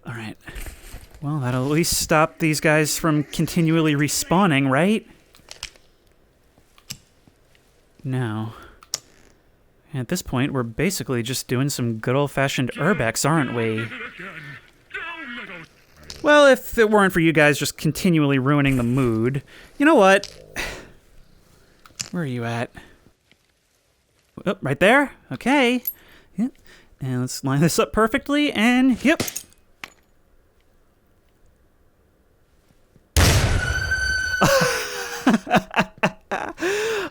Alright. Well, that'll at least stop these guys from continually respawning, right? No. At this point, we're basically just doing some good old-fashioned urbex, aren't we? Well, if it weren't for you guys just continually ruining the mood. You know what? Where are you at? Oh, right there? Okay. Yep. And let's line this up perfectly, and yep.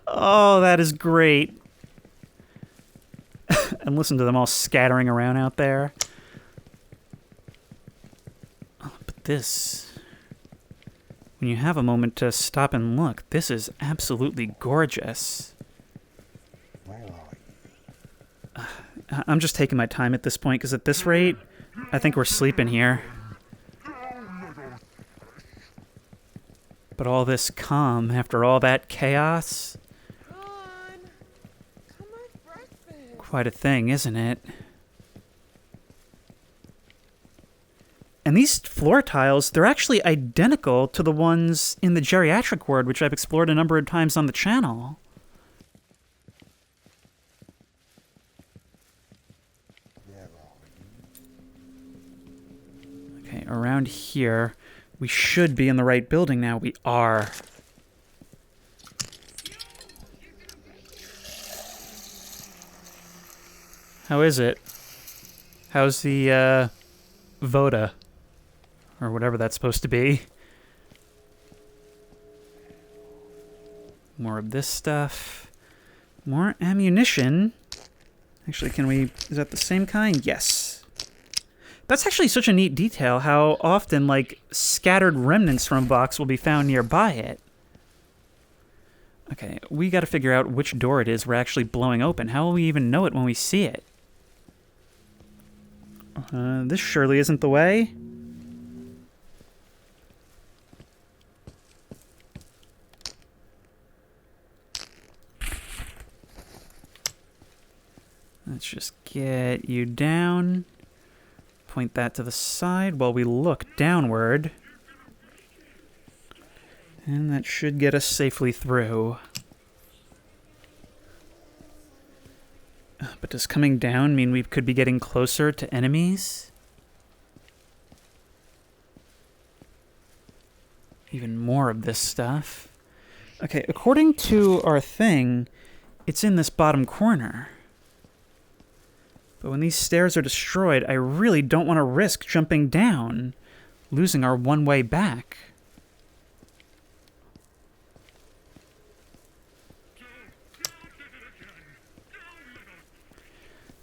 Oh, that is great. And listen to them all scattering around out there. Oh, but this... When you have a moment to stop and look, this is absolutely gorgeous. I'm just taking my time at this point, because at this rate, I think we're sleeping here. But all this calm after all that chaos... Quite a thing, isn't it? And these floor tiles, they're actually identical to the ones in the geriatric ward, which I've explored a number of times on the channel. Okay, around here, we should be in the right building now. We are. How is it? How's the, Voda? Or whatever that's supposed to be. More of this stuff. More ammunition. Actually, is that the same kind? Yes. That's actually such a neat detail, how often, like, scattered remnants from a box will be found nearby it. Okay, we gotta figure out which door it is we're actually blowing open. How will we even know it when we see it? This surely isn't the way. Let's just get you down. Point that to the side while we look downward. And that should get us safely through. But does coming down mean we could be getting closer to enemies? Even more of this stuff. Okay, according to our thing, it's in this bottom corner. But when these stairs are destroyed, I really don't want to risk jumping down, losing our one way back.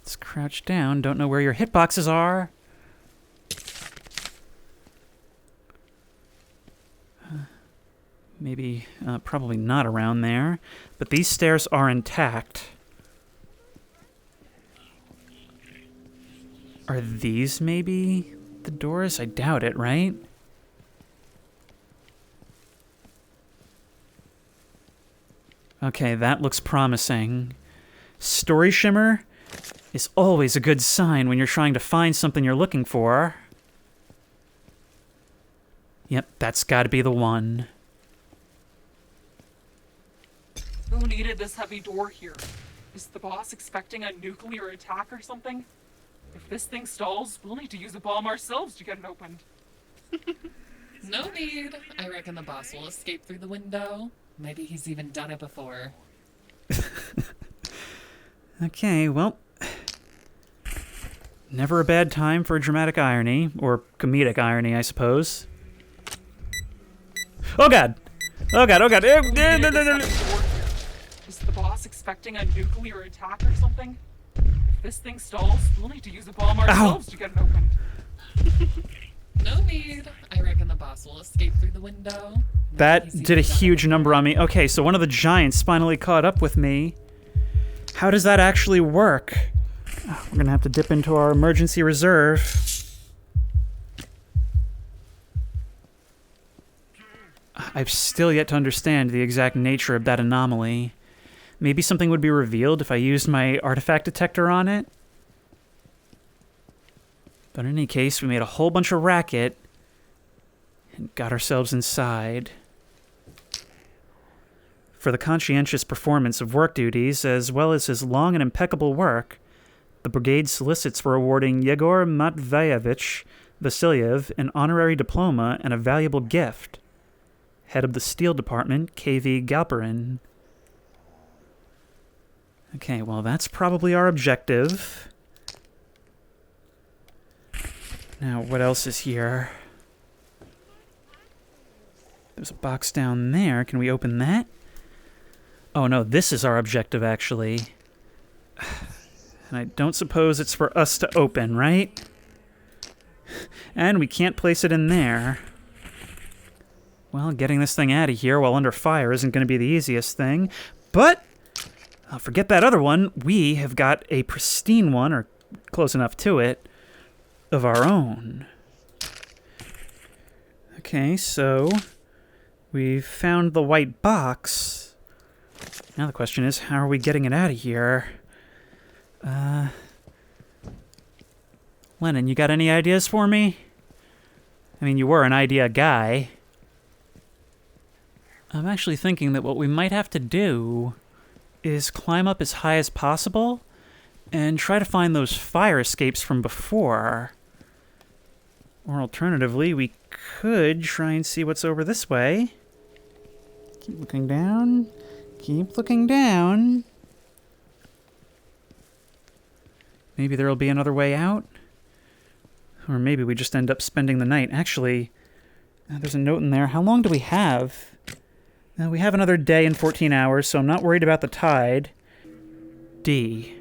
Let's crouch down. Don't know where your hitboxes are. Maybe, probably not around there. But these stairs are intact. Are these maybe the doors? I doubt it, right? Okay, that looks promising. Story shimmer is always a good sign when you're trying to find something you're looking for. Yep, that's gotta be the one. Who needed this heavy door here? Is the boss expecting a nuclear attack or something? If this thing stalls, we'll need to use a bomb ourselves to get it opened. No need. I reckon the boss will escape through the window. Maybe he's even done it before. Okay, well... Never a bad time for dramatic irony, or comedic irony, I suppose. Oh god! Oh god, oh god! Who needed this heavy door here? Is the boss expecting a nuclear attack or something? If this thing stalls, we'll need to use a bomb ourselves to get it opened. No need. I reckon the boss will escape through the window. Maybe That he's did a even done it huge number before. on me. Okay, so one of the giants finally caught up with me. How does that actually work? We're gonna have to dip into our emergency reserve. I've still yet to understand the exact nature of that anomaly. Maybe something would be revealed if I used my artifact detector on it? But in any case, we made a whole bunch of racket and got ourselves inside. For the conscientious performance of work duties, as well as his long and impeccable work, the brigade solicits for awarding Yegor Matveyevich Vasilyev an honorary diploma and a valuable gift. Head of the Steel Department, K.V. Galperin. Okay, well, that's probably our objective. Now, what else is here? There's a box down there. Can we open that? Oh, no, this is our objective, actually. And I don't suppose it's for us to open, right? And we can't place it in there. Well, getting this thing out of here while under fire isn't going to be the easiest thing. But, forget that other one. We have got a pristine one, or close enough to it, of our own. Okay, so we've found the white box. Now the question is, how are we getting it out of here? Lennon, you got any ideas for me? I mean, you were an idea guy. I'm actually thinking that what we might have to do is climb up as high as possible and try to find those fire escapes from before. Or alternatively, we could try and see what's over this way. Keep looking down. Keep looking down. Maybe there'll be another way out? Or maybe we just end up spending the night. Actually, there's a note in there. How long do we have? We have another day and 14 hours, so I'm not worried about the tide. D.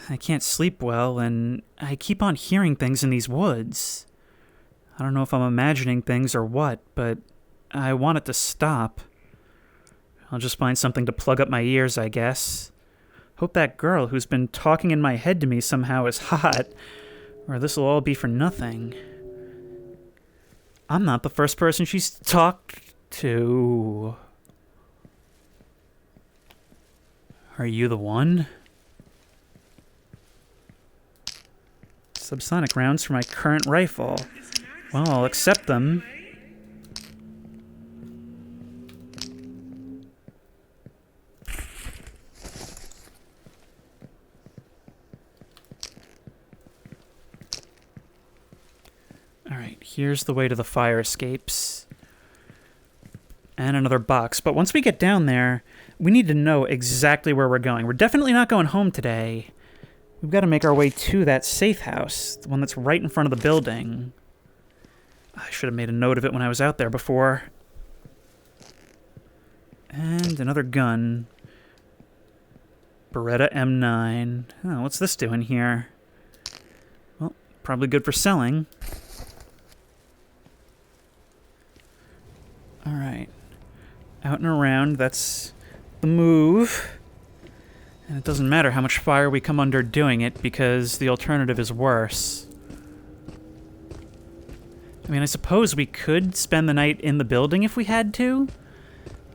I can't sleep well, and I keep on hearing things in these woods. I don't know if I'm imagining things or what, but I want it to stop. I'll just find something to plug up my ears, I guess. Hope that girl who's been talking in my head to me somehow is hot, or this'll all be for nothing. I'm not the first person she's talked to. Are you the one? Subsonic rounds for my current rifle. Well, I'll accept them. Alright, here's the way to the fire escapes. And another box. But once we get down there, we need to know exactly where we're going. We're definitely not going home today. We've got to make our way to that safe house, the one that's right in front of the building. I should have made a note of it when I was out there before. And another gun. Beretta M9. Oh, what's this doing here? Well, probably good for selling. Alright. Out and around, that's the move. And it doesn't matter how much fire we come under doing it, because the alternative is worse. I mean, I suppose we could spend the night in the building if we had to,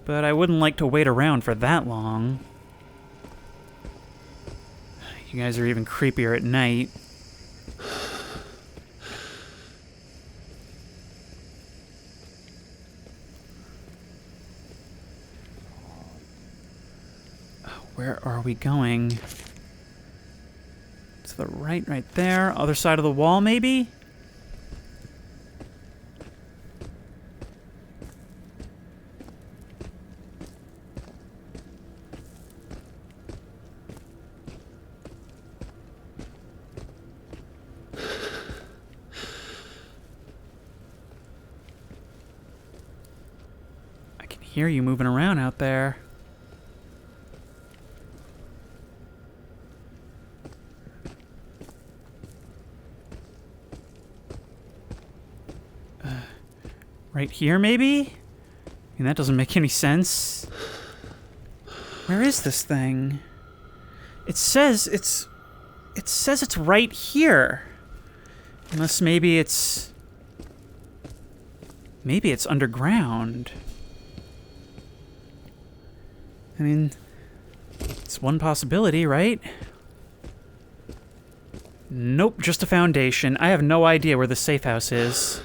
but I wouldn't like to wait around for that long. You guys are even creepier at night. Where are we going? To the right there. Other side of the wall, maybe? I can hear you moving around out there. Right here, maybe? I mean, that doesn't make any sense. Where is this thing? It says it's right here. Unless maybe it's underground. I mean, it's one possibility, right? Nope, just a foundation. I have no idea where the safe house is.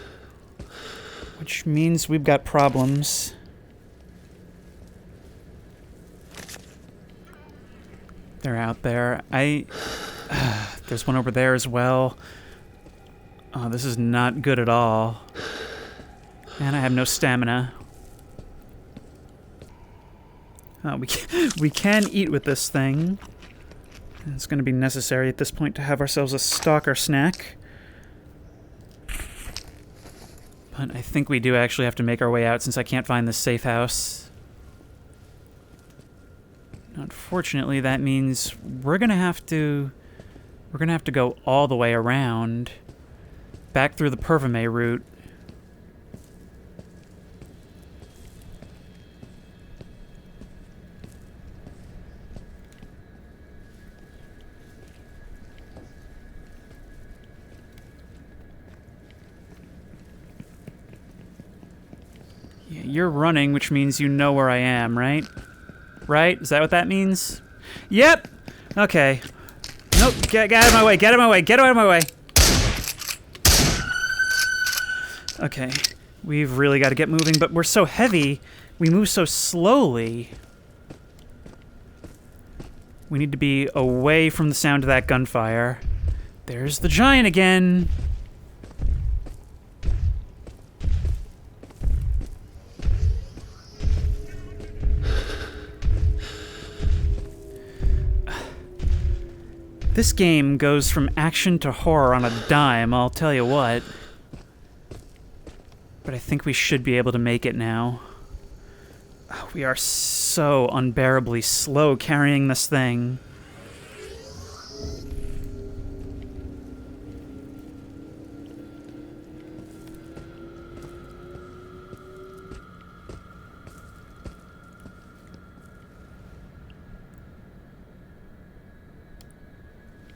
Which means we've got problems. They're out there. There's one over there as well. Oh, this is not good at all. And I have no stamina. Oh, we can eat with this thing. It's going to be necessary at this point to have ourselves a stalker snack. But I think we do actually have to make our way out since I can't find this safe house. Unfortunately, that means we're gonna have to go all the way around, back through the Pervame route. Yeah, you're running, which means you know where I am, right? Right? Is that what that means? Yep! Okay. Nope, get out of my way, get out of my way, get out of my way! Okay, we've really got to get moving, but we're so heavy, we move so slowly. We need to be away from the sound of that gunfire. There's the giant again! This game goes from action to horror on a dime, I'll tell you what. But I think we should be able to make it now. We are so unbearably slow carrying this thing.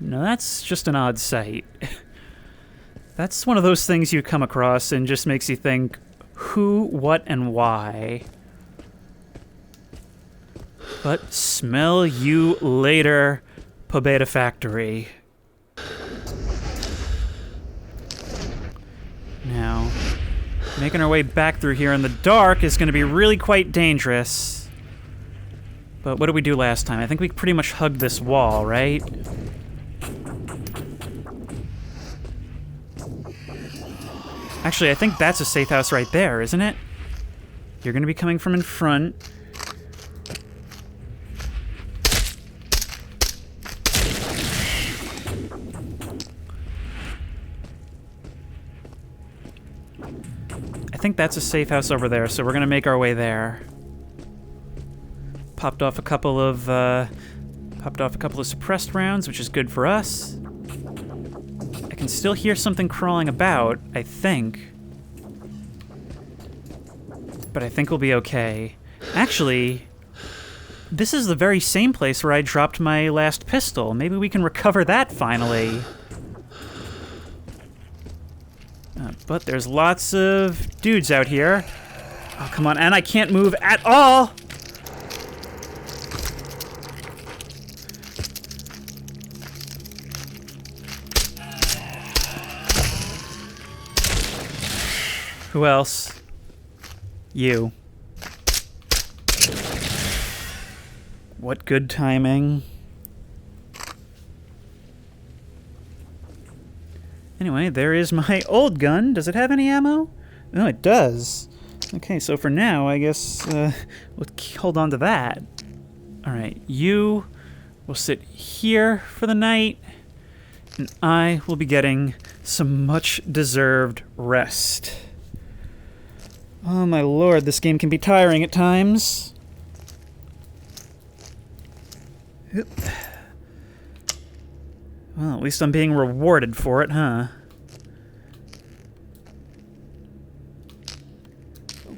No, that's just an odd sight. That's one of those things you come across and just makes you think, who, what, and why? But smell you later, Pobeda Factory. Now, making our way back through here in the dark is going to be really quite dangerous. But what did we do last time? I think we pretty much hugged this wall, right? Actually, I think that's a safe house right there, isn't it? You're gonna be coming from in front. I think that's a safe house over there, so we're gonna make our way there. Popped off a couple of suppressed rounds, which is good for us. I can still hear something crawling about, I think. But I think we'll be okay. Actually, this is the very same place where I dropped my last pistol. Maybe we can recover that finally. But there's lots of dudes out here. Oh, come on, and I can't move at all! Who else? You. What good timing. Anyway, there is my old gun. Does it have any ammo? No, it does. Okay, so for now, I guess we'll hold on to that. Alright, you will sit here for the night, and I will be getting some much-deserved rest. Oh my lord, this game can be tiring at times. Well, at least I'm being rewarded for it, huh?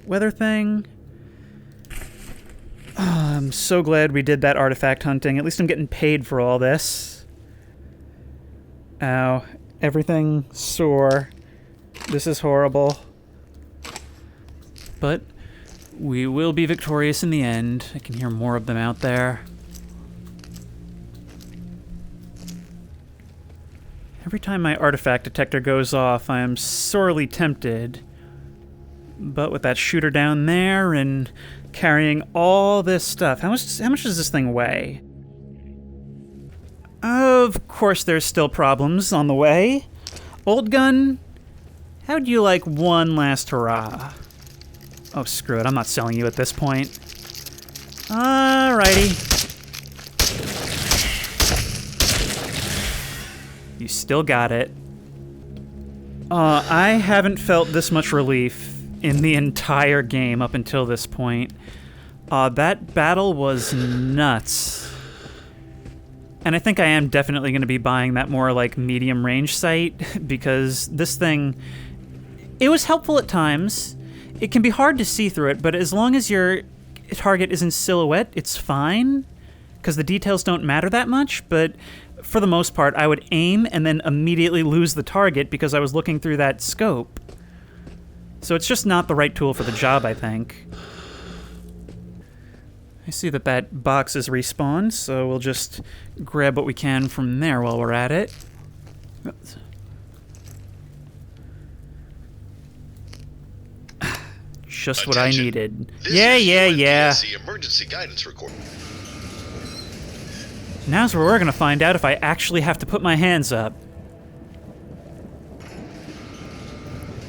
Weather thing. Oh, I'm so glad we did that artifact hunting. At least I'm getting paid for all this. Ow. Everything sore. This is horrible. But we will be victorious in the end. I can hear more of them out there. Every time my artifact detector goes off, I am sorely tempted. But with that shooter down there and carrying all this stuff, how much does this thing weigh? Of course there's still problems on the way. Old gun, how'd you like one last hurrah? Oh, screw it. I'm not selling you at this point. Alrighty. You still got it. I haven't felt this much relief in the entire game up until this point. That battle was nuts. And I think I am definitely going to be buying that more, like, medium range sight, because this thing, it was helpful at times. It can be hard to see through it, but as long as your target is in silhouette, it's fine, because the details don't matter that much, but for the most part, I would aim and then immediately lose the target because I was looking through that scope. So it's just not the right tool for the job, I think. I see that that box is respawned, so we'll just grab what we can from there while we're at it. Just what I needed. Yeah. Emergency guidance record. Now's where we're gonna find out if I actually have to put my hands up.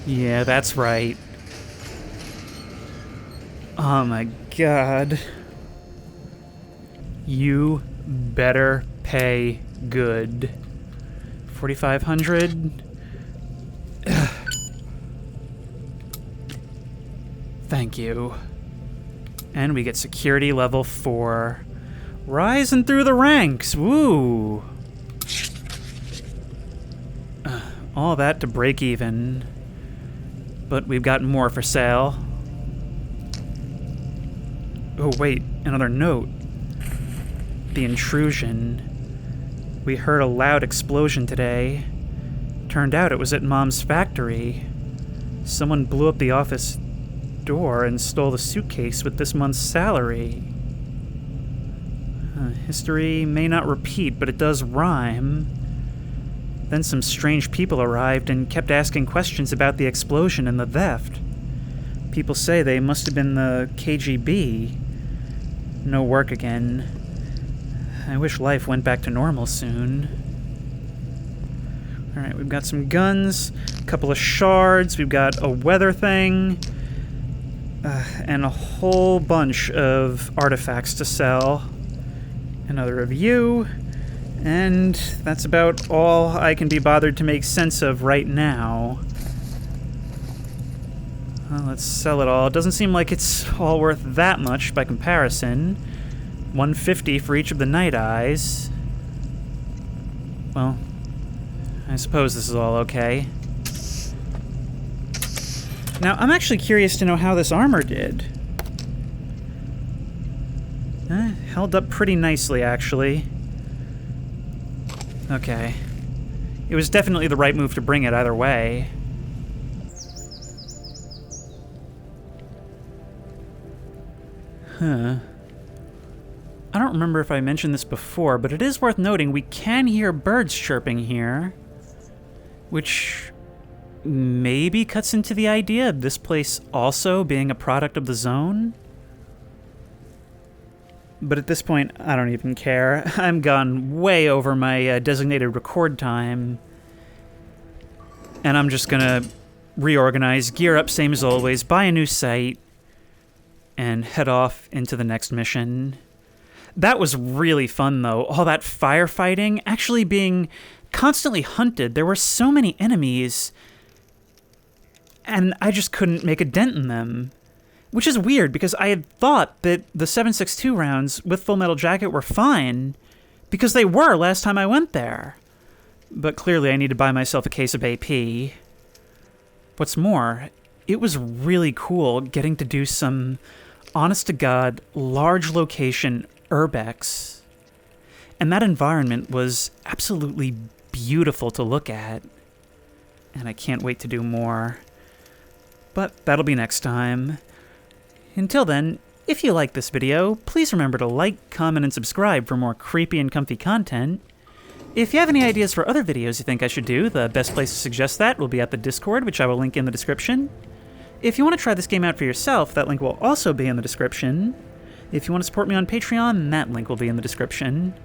Yeah, that's right. Oh my god. You better pay Good. 4,500. Thank you. And we get security level 4. Rising through the ranks. Woo! All that to break even. But we've got more for sale. Oh, wait. Another note. The intrusion. We heard a loud explosion today. Turned out it was at Mom's factory. Someone blew up the office door and stole the suitcase with this month's salary. History may not repeat, but it does rhyme. Then some strange people arrived and kept asking questions about the explosion and the theft. People say they must have been the KGB. No work again. I wish life went back to normal soon. Alright, we've got some guns, a couple of shards, we've got a weather thing, and a whole bunch of artifacts to sell. Another review, and that's about all I can be bothered to make sense of right now. Well, let's sell it all. It doesn't seem like it's all worth that much by comparison. 150 for each of the Night Eyes. Well, I suppose this is all okay. Now, I'm actually curious to know how this armor did. Held up pretty nicely, actually. Okay. It was definitely the right move to bring it either way. Huh. I don't remember if I mentioned this before, but it is worth noting we can hear birds chirping here, which maybe cuts into the idea of this place also being a product of the zone. But at this point, I don't even care. I'm gone way over my designated record time, and I'm just gonna reorganize, gear up same as always, buy a new site, and head off into the next mission. That was really fun, though. All that firefighting, actually being constantly hunted. There were so many enemies, and I just couldn't make a dent in them. Which is weird, because I had thought that the 7.62 rounds with Full Metal Jacket were fine, because they were last time I went there. But clearly I need to buy myself a case of AP. What's more, it was really cool getting to do some honest-to-God, large location urbex. And that environment was absolutely beautiful to look at. And I can't wait to do more. But that'll be next time. Until then, if you like this video, please remember to like, comment, and subscribe for more creepy and comfy content. If you have any ideas for other videos you think I should do, the best place to suggest that will be at the Discord, which I will link in the description. If you want to try this game out for yourself, that link will also be in the description. If you want to support me on Patreon, that link will be in the description.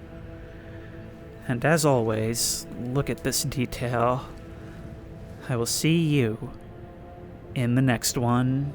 And as always, look at this detail. I will see you in the next one.